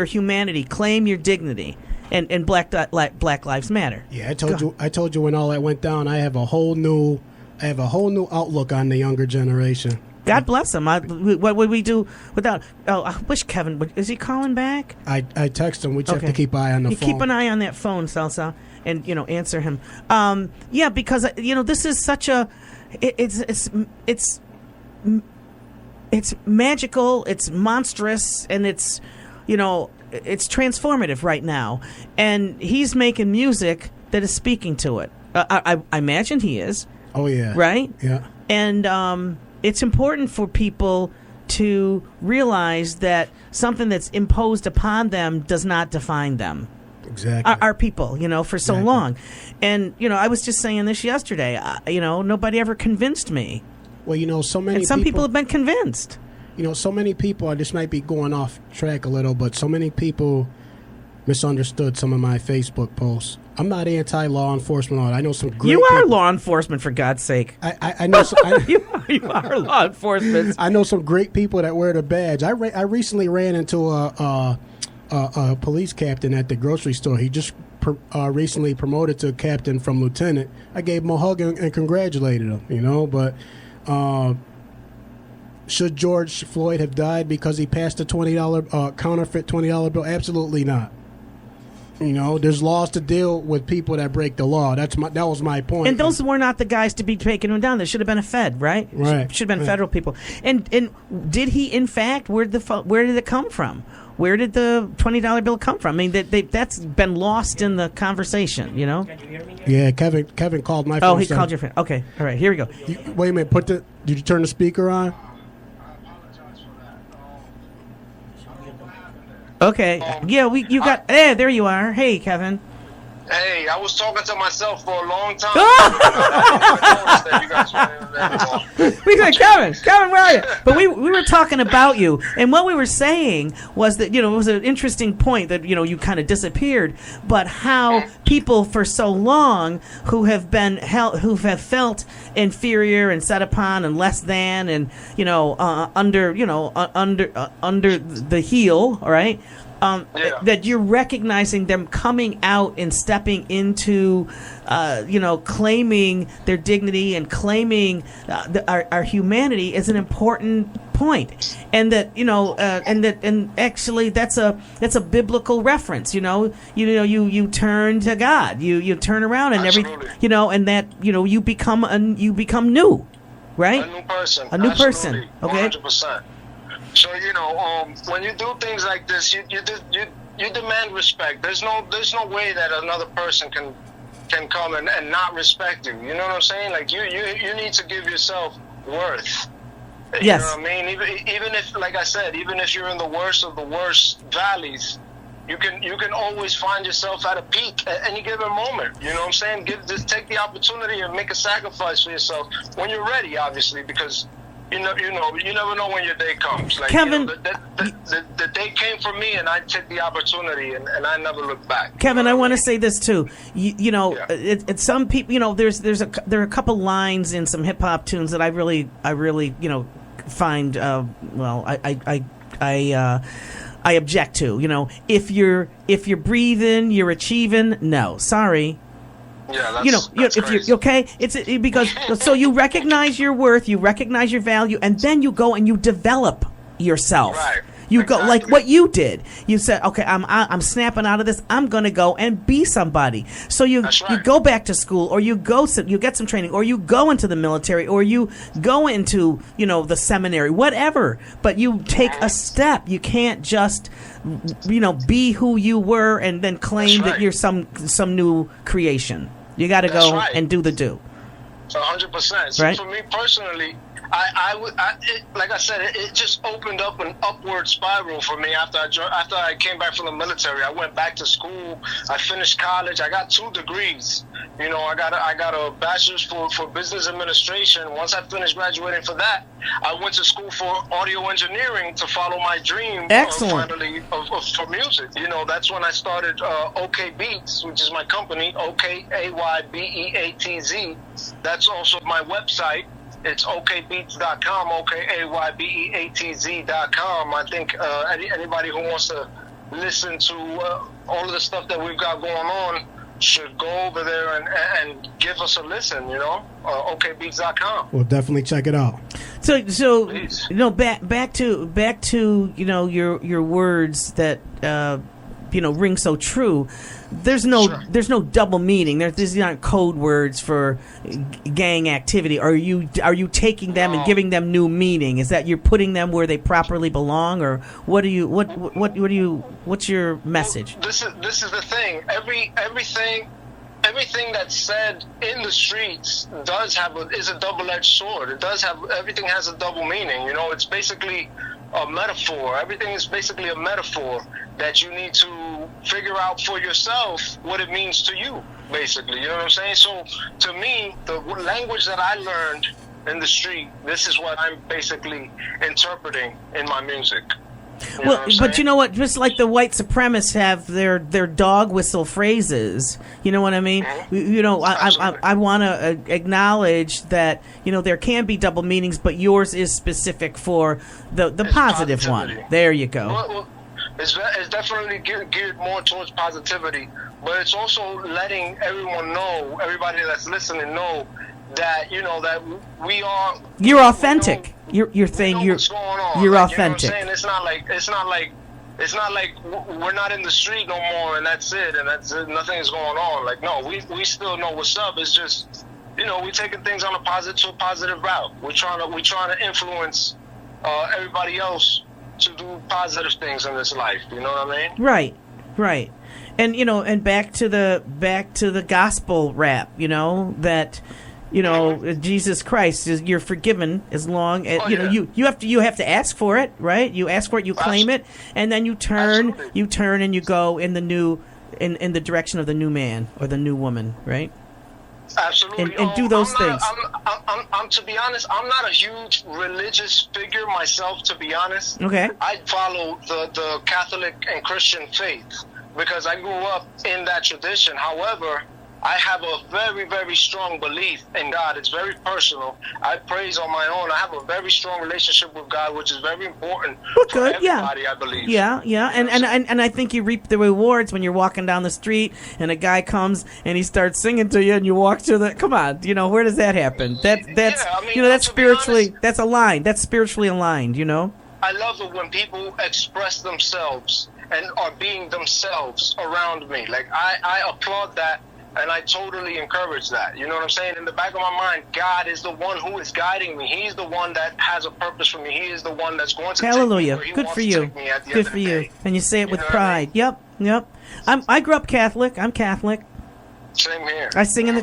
Speaker 1: humanity, claim your dignity, and Black Lives Matter.
Speaker 2: Yeah, I told you when all that went down, I have a whole new outlook on the younger generation.
Speaker 1: God bless him. What would we do without? Oh, I wish Kevin is he calling back?
Speaker 2: I text him. We have to keep an eye on the phone.
Speaker 1: Keep an eye on that phone, Salsa, and answer him. Because this is such a it's magical, it's monstrous, and it's transformative right now. And he's making music that is speaking to it. I imagine he is.
Speaker 2: Oh yeah.
Speaker 1: Right.
Speaker 2: Yeah.
Speaker 1: And it's important for people to realize that something that's imposed upon them does not define them.
Speaker 2: Exactly.
Speaker 1: Our people, for so long. And, I was just saying this yesterday, nobody ever convinced me
Speaker 2: Well, so many
Speaker 1: And some people have been convinced.
Speaker 2: So many people, this might be going off track a little, but so many people misunderstood some of my Facebook posts. I'm not anti-law enforcement. I know some great
Speaker 1: You are
Speaker 2: people.
Speaker 1: law enforcement, for God's sake.
Speaker 2: I know
Speaker 1: you are law enforcement.
Speaker 2: I know some great people that wear the badge. I recently ran into a police captain at the grocery store. He just recently promoted to captain from lieutenant. I gave him a hug and congratulated him, but should George Floyd have died because he passed a $20 counterfeit $20 bill? Absolutely not. There's laws to deal with people that break the law. That was my point.
Speaker 1: And those were not the guys to be taking him down. There should have been a Fed, right?
Speaker 2: Right.
Speaker 1: Should have been federal people. And did he, in fact, where did it come from? Where did the $20 bill come from? I mean, that's been lost in the conversation,
Speaker 9: Can you hear me?
Speaker 2: Yeah, Kevin called my phone.
Speaker 1: Oh, he called your friend. Okay, all right, here we go.
Speaker 2: Wait a minute. Did you turn the speaker on?
Speaker 1: Okay, yeah, you got. There you are. Hey, Kevin.
Speaker 3: Hey, I was talking to myself for a long time.
Speaker 1: We said, Kevin, where are you? But we were talking about you, and what we were saying was that it was an interesting point that you kind of disappeared, but how people for so long who have felt inferior and set upon and less than and under the heel, all right. That you're recognizing them coming out and stepping into, claiming their dignity and claiming our humanity is an important point, and that and actually that's a biblical reference. You turn to God, you turn around and and that you become new, right?
Speaker 3: A new person.
Speaker 1: Okay.
Speaker 3: 100%. So when you do things like this, you demand respect. There's no way that another person can come and not respect you. You know what I'm saying? Like you need to give yourself worth.
Speaker 1: Yes.
Speaker 3: You know what I mean? Even if, like I said, even if you're in the worst of the worst valleys, you can always find yourself at a peak at any given moment. You know what I'm saying? Just take the opportunity and make a sacrifice for yourself when you're ready, obviously, because. You never know when your day comes. Like,
Speaker 1: Kevin,
Speaker 3: the day came for me, and I took the opportunity, and I never looked back.
Speaker 1: Kevin, I want to say this too. It's some people. There are a couple lines in some hip hop tunes that I really find. I object to. If you're breathing, you're achieving. No, sorry.
Speaker 3: Yeah, that's
Speaker 1: if
Speaker 3: crazy.
Speaker 1: you're okay, it's because so you recognize your worth, you recognize your value, and then you go and you develop yourself.
Speaker 3: Right.
Speaker 1: You
Speaker 3: exactly.
Speaker 1: go like what you did. You said, okay, I'm snapping out of this. I'm gonna go and be somebody. So you go back to school, or you get some training, or you go into the military, or you go into the seminary, whatever. But you take a step. You can't just be who you were and then claim that you're some new creation. You got to go and do the do.
Speaker 3: 100%. So for me personally, like I said, it just opened up an upward spiral for me after I came back from the military. I went back to school. I finished college. I got 2 degrees. I got a bachelor's for business administration. Once I finished graduating for that, I went to school for audio engineering to follow my dream.
Speaker 1: Excellent.
Speaker 3: Finally, for music. That's when I started OK Beatz, which is my company. OKAYBEATZ. That's also my website. It's okbeatz.com, okaybeatz.com. I think anybody who wants to listen to all of the stuff that we've got going on should go over there and give us a listen, okbeatz.com.
Speaker 2: We'll definitely check it out.
Speaker 1: So back to your words that ring so true. There's no double meaning. These aren't code words for gang activity. Are you taking them and giving them new meaning? Is that you're putting them where they properly belong, or what's your message?
Speaker 3: Well, this is the thing. Everything that's said in the streets is a double-edged sword. Everything has a double meaning. It's basically a metaphor. Everything is basically a metaphor that you need to figure out for yourself what it means to you, basically. You know what I'm saying? So to me, the language that I learned in the street, this is what I'm basically interpreting in my music.
Speaker 1: Well, but you know what? Just like the white supremacists have their dog whistle phrases, you know what I mean?
Speaker 3: Mm-hmm.
Speaker 1: You know, I want to acknowledge that, you know, there can be double meanings, but yours is specific for the positive
Speaker 3: positivity.
Speaker 1: one. There you go.
Speaker 3: Well, it's definitely geared more towards positivity, but it's also letting everyone know, everybody that's listening know that, you know, that we are.
Speaker 1: You're authentic. You're saying you're
Speaker 3: what's going on.
Speaker 1: you're
Speaker 3: like,
Speaker 1: authentic.
Speaker 3: You know what I'm saying? It's not like we're not in the street no more and that's it and that's it, nothing is going on. Like, no, we still know what's up. It's just, you know, we're taking things on a positive route. We're trying to influence everybody else to do positive things in this life. You know what I mean?
Speaker 1: Right. And you know, and back to the gospel rap, you know, that, you know, Jesus Christ is, you're forgiven as long as you have to ask for it, right? You ask for it, you claim it, and then you turn and you go in the new in the direction of the new man or the new woman, right?
Speaker 3: Absolutely.
Speaker 1: And do those things.
Speaker 3: I'm to be honest, I'm not a huge religious figure myself, to be honest.
Speaker 1: Okay.
Speaker 3: I follow the Catholic and Christian faith because I grew up in that tradition. However, I have a very, very strong belief in God. It's very personal. I praise on my own. I have a very strong relationship with God, which is very important for everybody, I believe.
Speaker 1: Yeah. And I think you reap the rewards when you're walking down the street and a guy comes and he starts singing to you and you walk to the, come on, you know, where does that happen? That's you know, that's spiritually, that's aligned. That's spiritually aligned, you know?
Speaker 3: I love it when people express themselves and are being themselves around me. Like, I applaud that. And I totally encourage that. You know what I'm saying? In the back of my mind, God is the one who is guiding me. He's the one that has a purpose for me. He is the one that's going to
Speaker 1: Hallelujah.
Speaker 3: take me where he
Speaker 1: Good
Speaker 3: wants
Speaker 1: for
Speaker 3: to
Speaker 1: you.
Speaker 3: take me at the
Speaker 1: Good
Speaker 3: end of
Speaker 1: for
Speaker 3: the
Speaker 1: you.
Speaker 3: day.
Speaker 1: And you say it with
Speaker 3: know what I
Speaker 1: pride.
Speaker 3: mean?
Speaker 1: Yep. I grew up Catholic. I'm Catholic.
Speaker 3: Same here.
Speaker 1: I sing in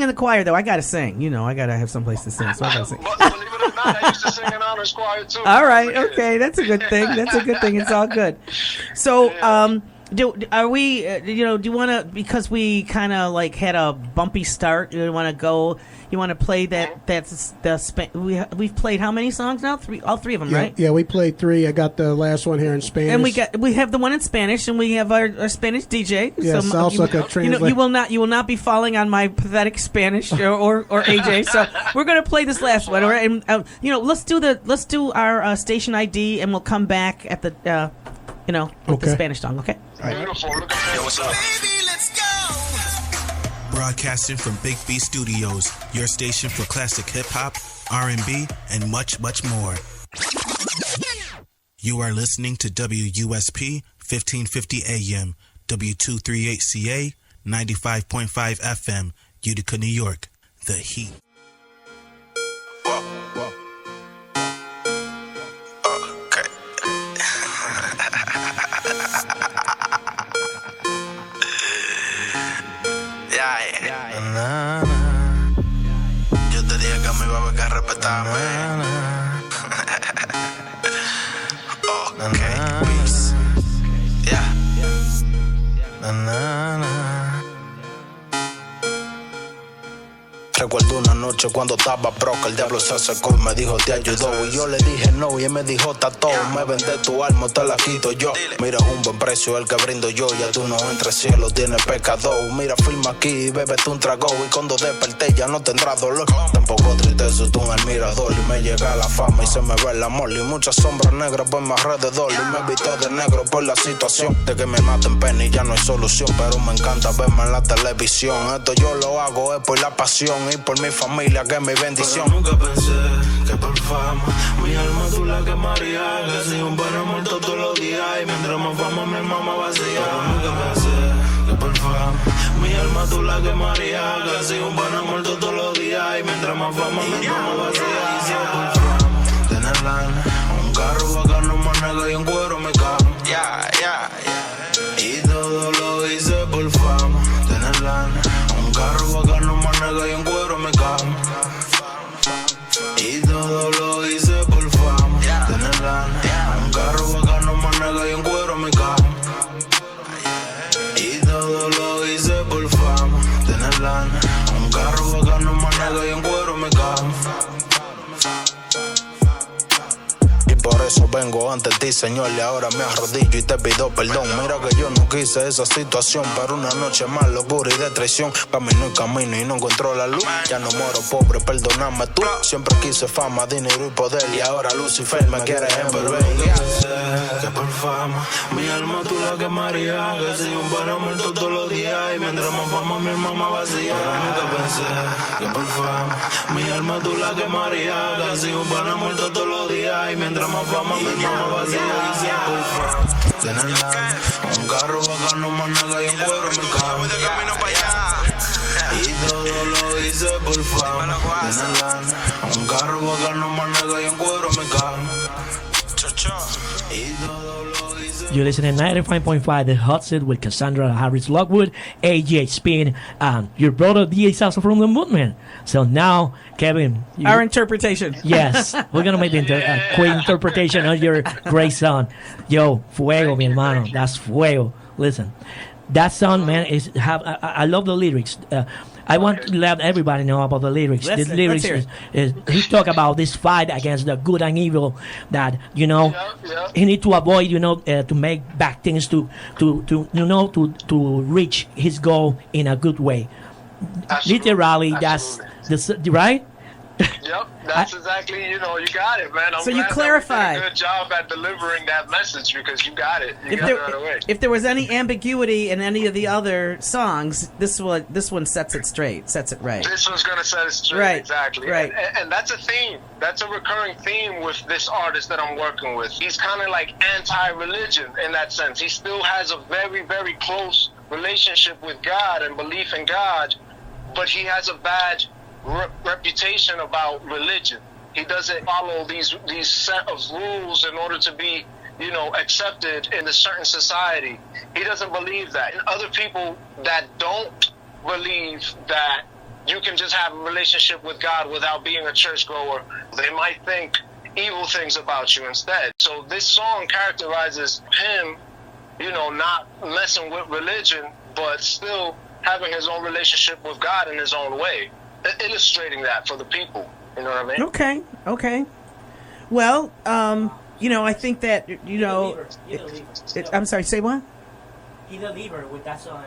Speaker 1: the choir though. I gotta sing. You know, I gotta have someplace to sing. So I gotta sing.
Speaker 3: But believe it or not, I used to sing in honors choir too.
Speaker 1: All right. Okay. That's a good thing. It's all good. So, are we? Do you want to? Because we kind of like had a bumpy start. You want to go? You want to play that? That's the we've played how many songs now? All three of them, right?
Speaker 2: Yeah, we played 3. I got the last one here in Spanish.
Speaker 1: And we have the one in Spanish, and we have our Spanish DJ.
Speaker 2: Yeah, salsa could translate.
Speaker 1: You will not be falling on my pathetic Spanish or AJ. So we're gonna play this last one, all right? And let's do our station ID, and we'll come back at the with the Spanish song, okay?
Speaker 3: Beautiful.
Speaker 8: Yo, what's up?
Speaker 6: Baby, let's go.
Speaker 10: Broadcasting from Big B Studios, your station for classic hip-hop, R&B, and much, much more. You are listening to WUSP 1550 AM, W238CA, 95.5 FM, Utica, New York. The Heat.
Speaker 6: Yo te dije que me iba a ver que respetarme. Okay, peace. Yeah. Recuerdo una noche cuando estaba broke, el diablo se acercó y me dijo te ayudó. Y yo le dije no y él me dijo está todo. Me vende tu alma, te la quito yo. Mira, es un buen precio el que brindo yo. Ya tú no entras cielo, tienes pecador. Mira, firma aquí y bébete un trago. Y cuando desperté ya no tendrás dolor. Tampoco tristeza, tú en el mirador. Y me llega la fama y se me ve el amor. Y muchas sombras negras por mi alrededor. Y me visto de negro por la situación. De que me maten pena y ya no hay solución. Pero me encanta verme en la televisión. Esto yo lo hago es por la pasión. Y por mi familia que es mi bendición. Pero nunca pensé que por fama mi alma tú la quemarías. Que si un buen amor todos los días. Y mientras más fama mi alma vacía. Pero nunca pensé que por fama mi alma tú la quemarías. Que si un buen amor todos los días. Y mientras más fama mi alma vacía. Y si por fama tener lana, un carro bacano, más negro y un cuero me cama. Y todo lo hice por fama. Tener lana, un carro bacano, más negro y un cuero me cama. Y todo lo hice por fama. Tener lana, un carro bacano, más negro y un cuero me cama. Y todo lo hice por fama. Tener lana, un carro bacano, más negro y un cuero me cama.
Speaker 11: Y por eso vengo ante ti, Señor, y ahora me arrodillo y te pido perdón. Mira que yo no quise esa situación, pero una noche más locura y de traición. Camino y camino y no encuentro la luz. Ya no muero pobre, perdóname tú. Siempre quise fama, dinero y poder, y ahora Lucifer me quiere envolver. Que por fama, mi alma tú la quemarías. Que si un para muerto todos los días, y mientras más fama mi alma más vacía. Pero nunca pensé que por fama, mi alma tú la quemarías. Que si un para muerto todos los días, y mientras más fama mi alma más vacía. Y si por fama, tienen lana, un carro bacano, más nada y un cuero en mi cama. Y todo lo hice por fama. Tienen lana, un carro bacano, más nada y un cuero en mi cama.
Speaker 9: You listen to 95.5 The Hot Seat with Cassandra Harris Lockwood, AJ Spin, and your brother DJ Salsa from the Movement. So now, Kevin,
Speaker 1: our interpretation.
Speaker 9: Yes, we're gonna make the quick interpretation of your great song. Yo, fuego, mi hermano. That's fuego. Listen, that song, man, is I love the lyrics. I want to let everybody know about the lyrics. The lyrics is he talk about this fight against the good and evil that he need to avoid, to make bad things to reach his goal in a good way.
Speaker 3: Absolutely.
Speaker 9: Literally,
Speaker 3: Absolutely.
Speaker 9: that's the right.
Speaker 3: Yep, that's exactly, you got it, man. I'm
Speaker 1: so you
Speaker 3: glad
Speaker 1: clarify.
Speaker 3: that we did a good job at delivering that message because you got it. You got it right away.
Speaker 1: If there was any ambiguity in any of the other songs, this one sets it straight, sets it right.
Speaker 3: This one's going to set it straight,
Speaker 1: right,
Speaker 3: exactly.
Speaker 1: Right.
Speaker 3: And that's a theme. That's a recurring theme with this artist that I'm working with. He's kind of like anti-religion in that sense. He still has a very, very close relationship with God and belief in God, but he has a bad reputation about religion. He doesn't follow these set of rules in order to be, accepted in a certain society. He doesn't believe that. And other people that don't believe that you can just have a relationship with God without being a churchgoer, they might think evil things about you instead. So this song characterizes him, not messing with religion, but still having his own relationship with God in his own way. Illustrating that for the people, you know what I mean?
Speaker 1: Okay. Well, I think that I'm sorry. Say what?
Speaker 9: He delivered with that song.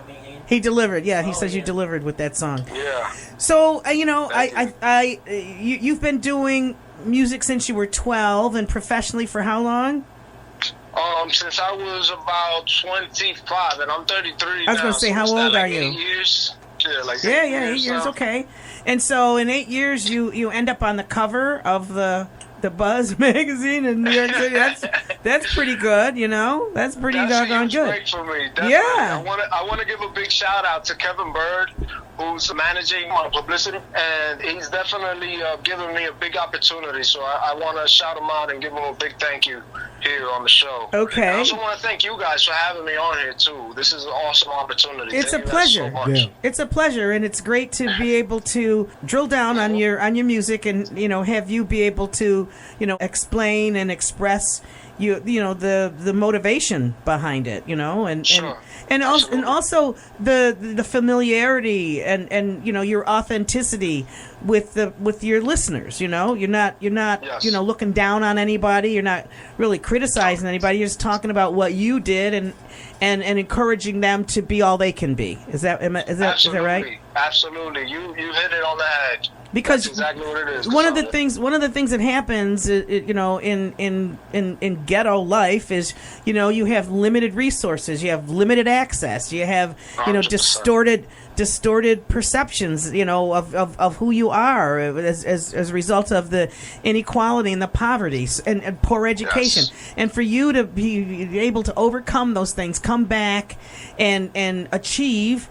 Speaker 1: He delivered. Yeah, he says you delivered with that song.
Speaker 3: Yeah.
Speaker 1: So you've been doing music since you were 12, and professionally for how long?
Speaker 3: Since I was about 25, and I'm 33 now.
Speaker 1: I was going to say, how old are you?
Speaker 3: 8 years.
Speaker 1: Yeah, 8 years. Okay. And so in 8 years, you end up on the cover of the Buzz magazine in New York City. That's pretty good, That's pretty doggone good.
Speaker 3: That's great for me. Definitely.
Speaker 1: Yeah.
Speaker 3: I want to give a big shout out to Kevin Bird, who's managing my publicity, and he's definitely given me a big opportunity. So I want to shout him out and give him a big thank you here on the show.
Speaker 1: Okay.
Speaker 3: And I also want to thank you guys for having me on here too. This is an awesome opportunity.
Speaker 1: It's
Speaker 3: thank
Speaker 1: a pleasure.
Speaker 3: So much.
Speaker 1: It's a pleasure, and it's great to be able to drill down on your music and have you be able to explain and express the motivation behind it, and
Speaker 3: sure.
Speaker 1: and also the familiarity and your authenticity with your listeners. You're not
Speaker 3: yes.
Speaker 1: looking down on anybody. You're not really criticizing anybody. You're just talking about what you did and encouraging them to be all they can be. Is that right?
Speaker 3: Absolutely. You hit it on the head.
Speaker 1: Because
Speaker 3: that's exactly what it is.
Speaker 1: One of the things that happens, in ghetto life is, you have limited resources, you have limited access, you have, 100%. distorted perceptions, of who you are as a result of the inequality and the poverty and poor education. Yes. And for you to be able to overcome those things, come back and achieve,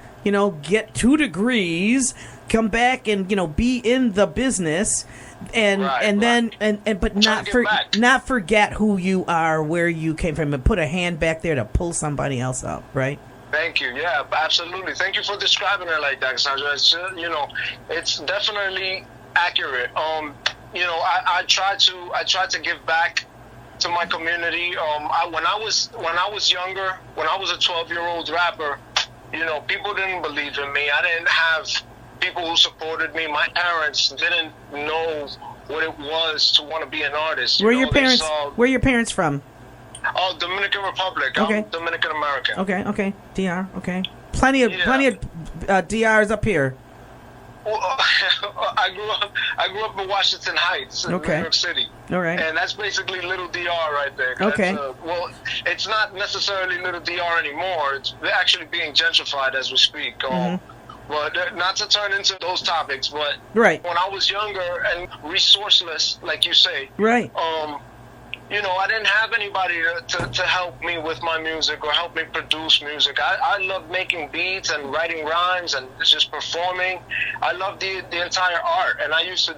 Speaker 1: get 2 degrees, come back and be in the business but not forget who you are, where you came from, and put a hand back there to pull somebody else up, right?
Speaker 3: Thank you. Yeah, absolutely. Thank you for describing it like that, Cassandra. It's definitely accurate. I try to give back to my community. When I was younger, when I was a 12-year-old rapper, people didn't believe in me. I didn't have people who supported me. My parents didn't know what it was to want to be an artist.
Speaker 1: Where are your parents from?
Speaker 3: Oh, Dominican Republic.
Speaker 1: Okay.
Speaker 3: I'm Dominican American.
Speaker 1: Okay. DR. Okay. Plenty of DRs up here.
Speaker 3: Well, I grew up in Washington Heights, in New York City.
Speaker 1: All right.
Speaker 3: And that's basically Little DR right there.
Speaker 1: Okay.
Speaker 3: Well, it's not necessarily Little DR anymore. It's actually being gentrified as we speak. But not to turn into those topics, but
Speaker 1: right.
Speaker 3: When I was younger and resourceless, like you say,
Speaker 1: right.
Speaker 3: I didn't have anybody to help me with my music or help me produce music. I love making beats and writing rhymes and just performing. I love the entire art, and I used to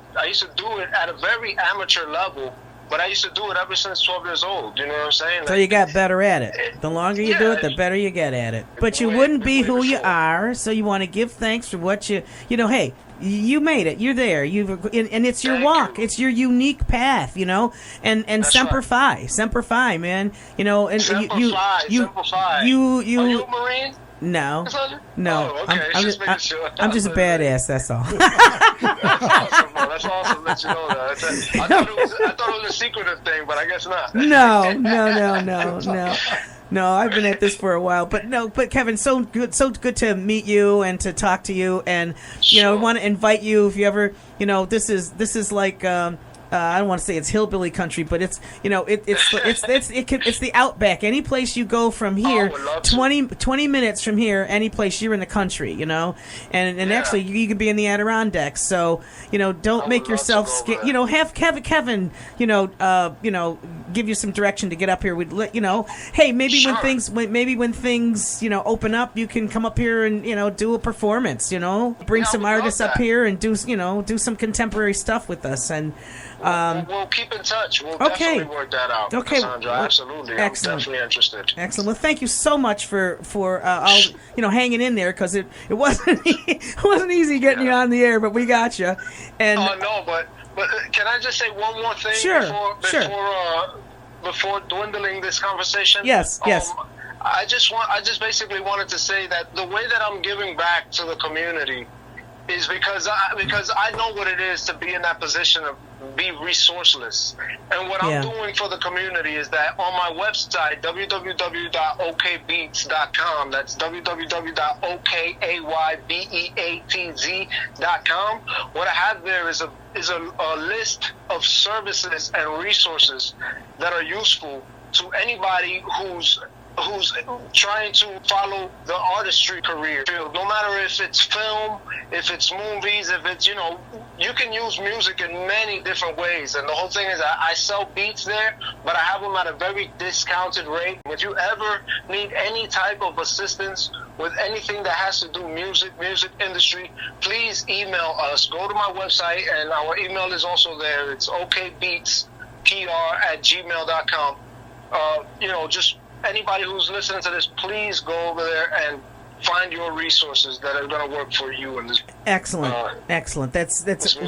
Speaker 3: do it at a very amateur level. But I used to do it ever since 12 years old. You know what I'm saying?
Speaker 1: So you got better at it. The longer you do it, the better you get at it. But you wouldn't be who you are, so you want to give thanks for what hey, you made it. You're there. And it's your walk. It's your unique path, And Semper Fi. Semper Fi, man. And
Speaker 3: Semper Fi. Are you a Marine?
Speaker 1: No.
Speaker 3: Oh, okay.
Speaker 1: I'm just a badass, that's all.
Speaker 3: That's awesome that you know that. I thought it was a secretive thing, but I guess not.
Speaker 1: No. No, I've been at this for a while, but Kevin, so good to meet you and to talk to you, and I want to invite you if you ever, this is like I don't want to say it's hillbilly country, but it's it's the outback. Any place you go from here, 20 minutes from here, any place you're in the country, and actually you could be in the Adirondacks. So don't make yourself scared. Have Kevin, give you some direction to get up here. We'd let hey, maybe when things open up, you can come up here and do a performance. Bring some artists up here and do some contemporary stuff with us. And
Speaker 3: we'll keep in touch. We'll definitely work that out. Okay, Cassandra, absolutely.
Speaker 1: Excellent.
Speaker 3: I'm definitely interested.
Speaker 1: Excellent. Well, thank you so much for all hanging in there, because it wasn't easy getting you on the air, but we got you. And
Speaker 3: no, but can I just say one more thing?
Speaker 1: Sure.
Speaker 3: Before dwindling this conversation?
Speaker 1: Yes.
Speaker 3: I just basically wanted to say that the way that I'm giving back to the community is because I know what it is to be in that position of be resourceless. And what I'm doing for the community is that on my website, www.okbeatz.com, that's www.okaybeatz.com, what I have there is a list of services and resources that are useful to anybody who's trying to follow the artistry career field, no matter if it's film, if it's movies, if it's, you can use music in many different ways. And the whole thing is I sell beats there, but I have them at a very discounted rate. If you ever need any type of assistance with anything that has to do music industry, please email us. Go to my website, and our email is also there. It's okbeatspr@gmail.com. Just anybody who's listening to this, please go over there and find your resources that are going to work for you in this.
Speaker 1: Excellent. That's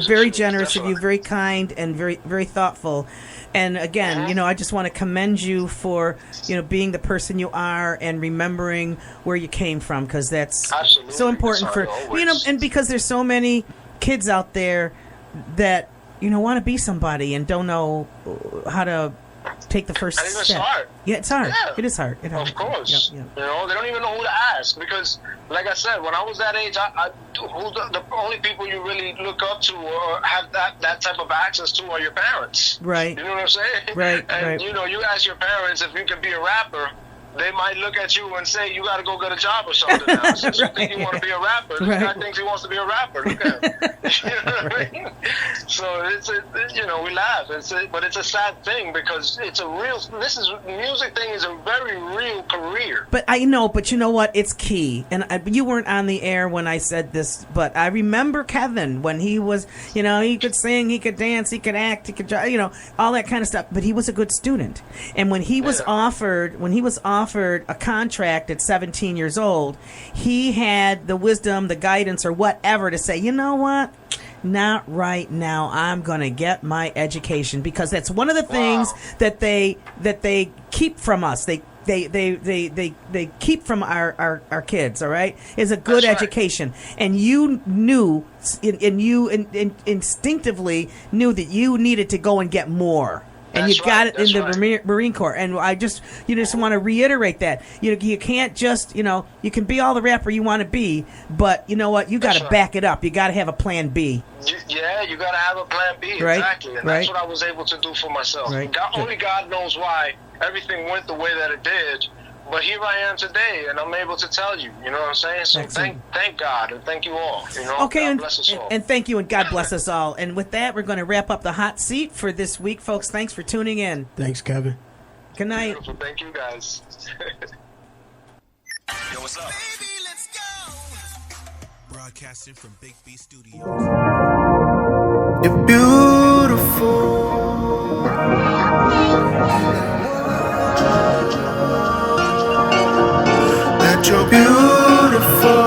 Speaker 1: very generous of you, very kind, and very, very thoughtful. And again, I just want to commend you for, being the person you are and remembering where you came from, because that's so important and because there's so many kids out there that, want to be somebody and don't know how to take the first step.
Speaker 3: It's hard.
Speaker 1: Yeah, it's hard.
Speaker 3: Yeah.
Speaker 1: It is hard.
Speaker 3: Of course.
Speaker 1: Yep.
Speaker 3: They don't even know who to ask, because, like I said, when I was that age, the only people you really look up to or have that type of access to are your parents.
Speaker 1: Right.
Speaker 3: You know what I'm saying?
Speaker 1: Right.
Speaker 3: And, you ask your parents if you can be a rapper, they might look at you and say, you got to go get a job or something now. Since you think you want to be a rapper, this guy thinks he wants to be a rapper. Look at him. You know what I mean? So we laugh. But it's a sad thing, because music thing is a very real career.
Speaker 1: But I know, but you know what? It's key. And you weren't on the air when I said this, but I remember Kevin when he was, he could sing, he could dance, he could act, he could, all that kind of stuff. But he was a good student. And when he was offered a contract at 17 years old, he had the wisdom, the guidance, or whatever to say, you know what? Not right now. I'm going to get my education, because that's one of the things that they keep from us. They they keep from our kids, all right, is a good education. And you knew, and you instinctively knew that you needed to go and get more. And you got it in the Marine Corps. And I just want to reiterate that. You can't just, you can be all the rapper you want to be, but you know what? You got to back it up. You got to have a plan B.
Speaker 3: Yeah, you got to have a plan B,
Speaker 1: right?
Speaker 3: Exactly. And that's what I was able to do for myself.
Speaker 1: Right.
Speaker 3: Only God knows why everything went the way that it did. But here I am today, and I'm able to tell you. You know what I'm saying? So thank God, and thank you all.
Speaker 1: Okay,
Speaker 3: God bless us all.
Speaker 1: And thank you, and God bless us all. And with that, we're going to wrap up the hot seat for this week, folks. Thanks for tuning in.
Speaker 2: Thanks, Kevin.
Speaker 1: Good night.
Speaker 3: Beautiful. Thank you, guys.
Speaker 8: Yo, what's up?
Speaker 10: Baby, let's go. Broadcasting from Big B Studios.
Speaker 6: You're beautiful. That you're beautiful.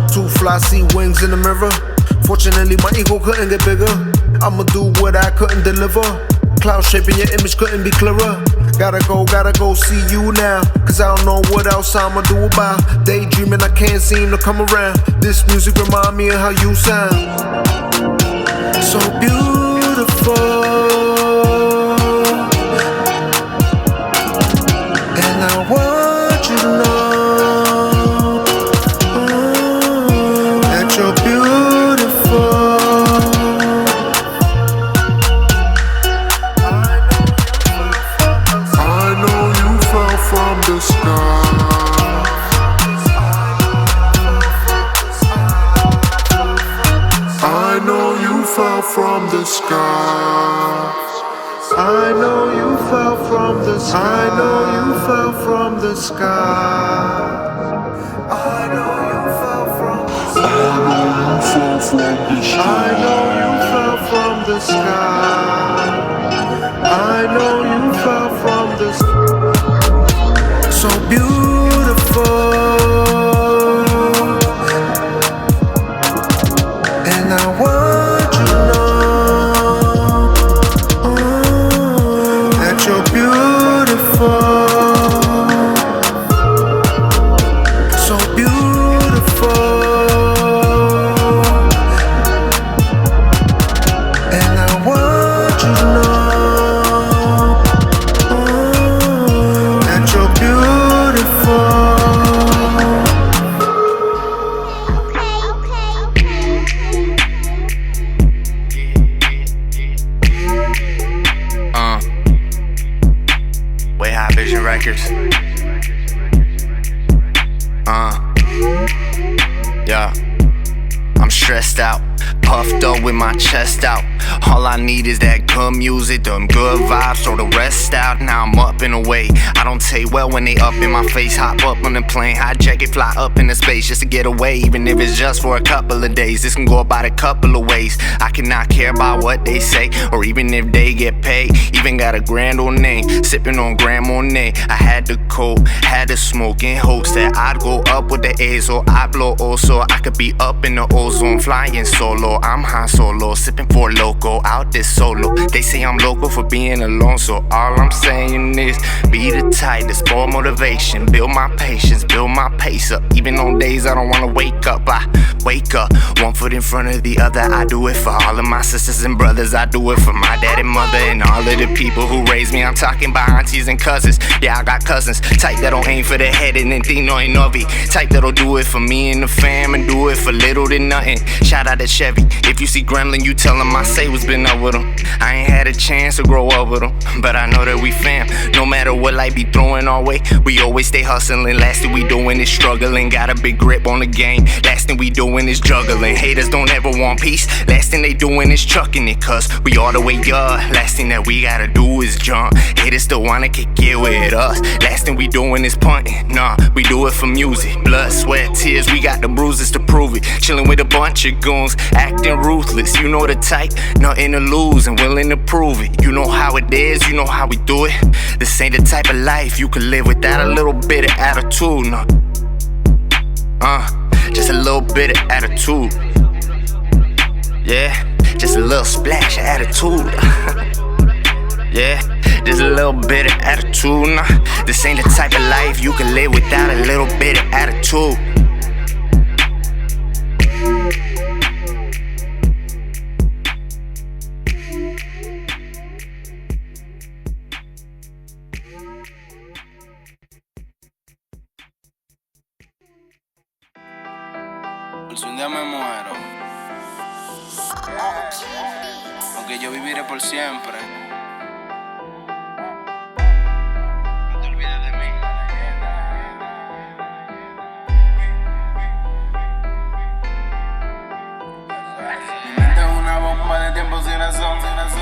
Speaker 6: Two fly sea wings in the mirror. Fortunately, my ego couldn't get bigger. I'ma do what I couldn't deliver. Cloud shaping your image couldn't be clearer. Gotta go see you now. Cause I don't know what else I'ma do about daydreaming, I can't seem to come around. This music remind me of how you sound. So beautiful. And I want you to know that you're beautiful. I know you fell from the sky. I know you fell from the sky. I know you fell from the sky. I know you fell from the sky. I know you fell from the sky. I know you fell from the sky. I know you fell from the sky. So beautiful. And I want you to know that you're beautiful. So beautiful. And I want you to know that you're beautiful.
Speaker 5: Way High Vision Records. Yeah. I'm stressed out, puffed up with my chest out. All I need is that good music, them good vibes, throw the rest out. Now I'm up and away. I don't take well when they up in my face. Hop up on the plane, hijack it, fly up into space just to get away. Even if it's just for a couple of days, this can go about a couple of ways. I cannot care about what they say, or even if they get paid. Even got a grand old name, sipping on Grand Monet. I had the cold, had the smoke in hopes that I'd go up with the A's, or I'd blow so I could be up in the ozone, flying solo. I'm Han Solo, sipping for loco, out this solo. They say I'm local for being alone, so all I'm saying is be the type to spoil motivation, build my patience, build my pace up. Even on days I don't wanna wake up, I wake up, one foot in front of the other. I do it for all of my sisters and brothers. I do it for my dad and mother and all of the people who raised me. I'm talking about aunties and cousins. Yeah, I got cousins, type that'll aim for the head and then think no ain't novi. Type that'll do it for me and the fam and do it for little to nothing. Shout out to Chevy. If you see Gremlin, you tell him I say what's been up with him. I ain't had a chance to grow up with him, but I know that we fam. No matter what life be throwing our way, we always stay hustling. Last thing we doing is struggling. Got a big grip on the game. Last thing we doing is juggling. Haters don't ever want peace. Last thing they doing is chucking it, cause we all the way up. Last thing that we gotta do is jump. Haters still wanna kick it with us. Last thing we doing is punting. Nah, we do it for music. Blood, sweat, tears, we got the bruises to prove it. Chilling with a bunch of goons, acting ruthless. You know the type, nothing to lose and willing to prove it. You know how it is, you know how we do it. This ain't the type of life you can live without a little bit of attitude, no. Just a little bit of attitude. Yeah, just a little splash of attitude. Yeah, there's a little bit of attitude. Nah, this ain't the type of life you can live without a little bit of attitude.
Speaker 12: Si un día me muero, aunque yo viviré por siempre, no te olvides de mí. Mi mente es una bomba de tiempo sin razón,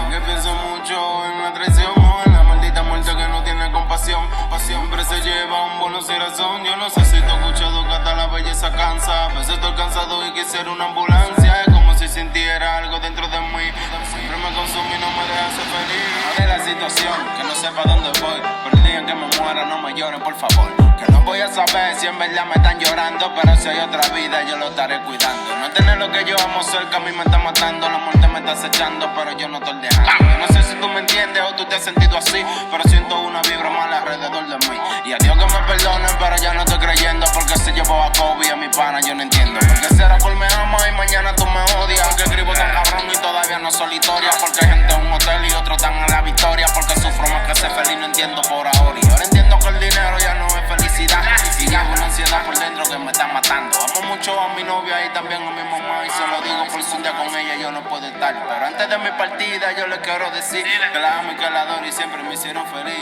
Speaker 12: que pienso mucho en la traición o en la maldita muerte que no tiene compasión. Siempre se lleva un bono sin razón. Yo no sé si te he escuchado que hasta la belleza cansa. A veces estoy cansado y quisiera una ambulancia. Es como si sintiera algo dentro de mí. Siempre me consume y no me deja ser feliz. De la situación, que no sepa dónde voy. Pero el día en que me muera no me lloren, por favor. Que no voy a saber si en verdad me están llorando. Pero si hay otra vida yo lo estaré cuidando. No tener lo que yo amo cerca a mí me está matando. La muerte me está acechando pero yo no estoy dejando. Yo no sé si tú me entiendes o tú te has sentido así, pero siento una vibra mala alrededor de mí. Y a Dios que me perdonen, pero ya no estoy creyendo. Porque se llevó a Kobe a mi pana, yo no entiendo. Porque será por me ama y mañana tú me odias. Porque escribo tan cabrón y todavía no soy historia. Porque hay gente en un hotel y otros están en la victoria. Porque sufro más que ser feliz, no entiendo por ahora. Y ahora entiendo que el dinero ya no es felicidad. Y ya una ansiedad por dentro que me está matando. Amo mucho a mi novia y también a mi mamá. Y se lo digo por si un día con ella yo no puedo estar. Pero antes de mi partida yo les quiero decir que la amo y que la adoro y siempre me hicieron feliz.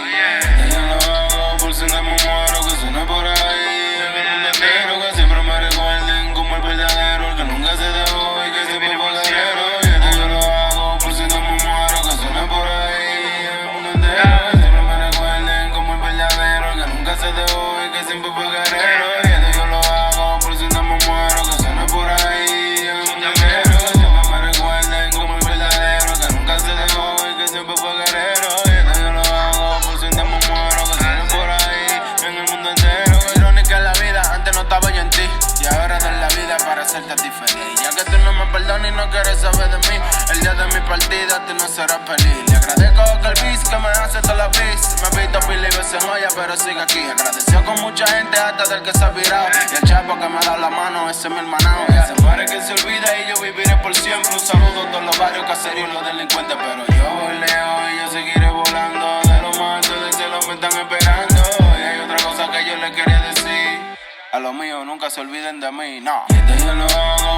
Speaker 12: Yo lo hago por si no me muero, que suene por ahí. En el mundo entero que siempre me recuerden como el verdadero, el que nunca se dejó y que siempre fue guerrero. Yo lo hago por si no me muero, que suene por ahí. En el mundo entero que siempre me recuerden como el verdadero, el que nunca se dejó y que siempre fue guerrero. Yo lo hago por si no me muero, que suene por ahí. En el mundo entero que siempre me recuerden como el verdadero, el que nunca se dejó y que siempre fue guerrero. Yo lo hago por si no me muero, que suene por ahí. En el mundo entero. Irónica es la vida, antes no estaba yo en ti y ahora doy la vida para hacerte a ti feliz. Ya que tú no me perdonas y no quieres saber de mí, el día de mi partida tú no serás feliz. Le agradezco que el bis que me hace toda la bis. Me he visto pila y veces en olla, pero sigue aquí. Agradecido con mucha gente hasta del que se ha virado. Y el chapo que me ha dado la mano, ese es mi hermano. Que se muere, que se olvida y yo viviré por siempre. Un saludo a todos los barrios caseros y los delincuentes. Pero yo voy lejos y yo seguiré volando. De los más altos del cielo me están esperando. Y hay otra cosa que yo les quería decir. A los míos nunca se olviden de mí, no. Y esto yo lo hago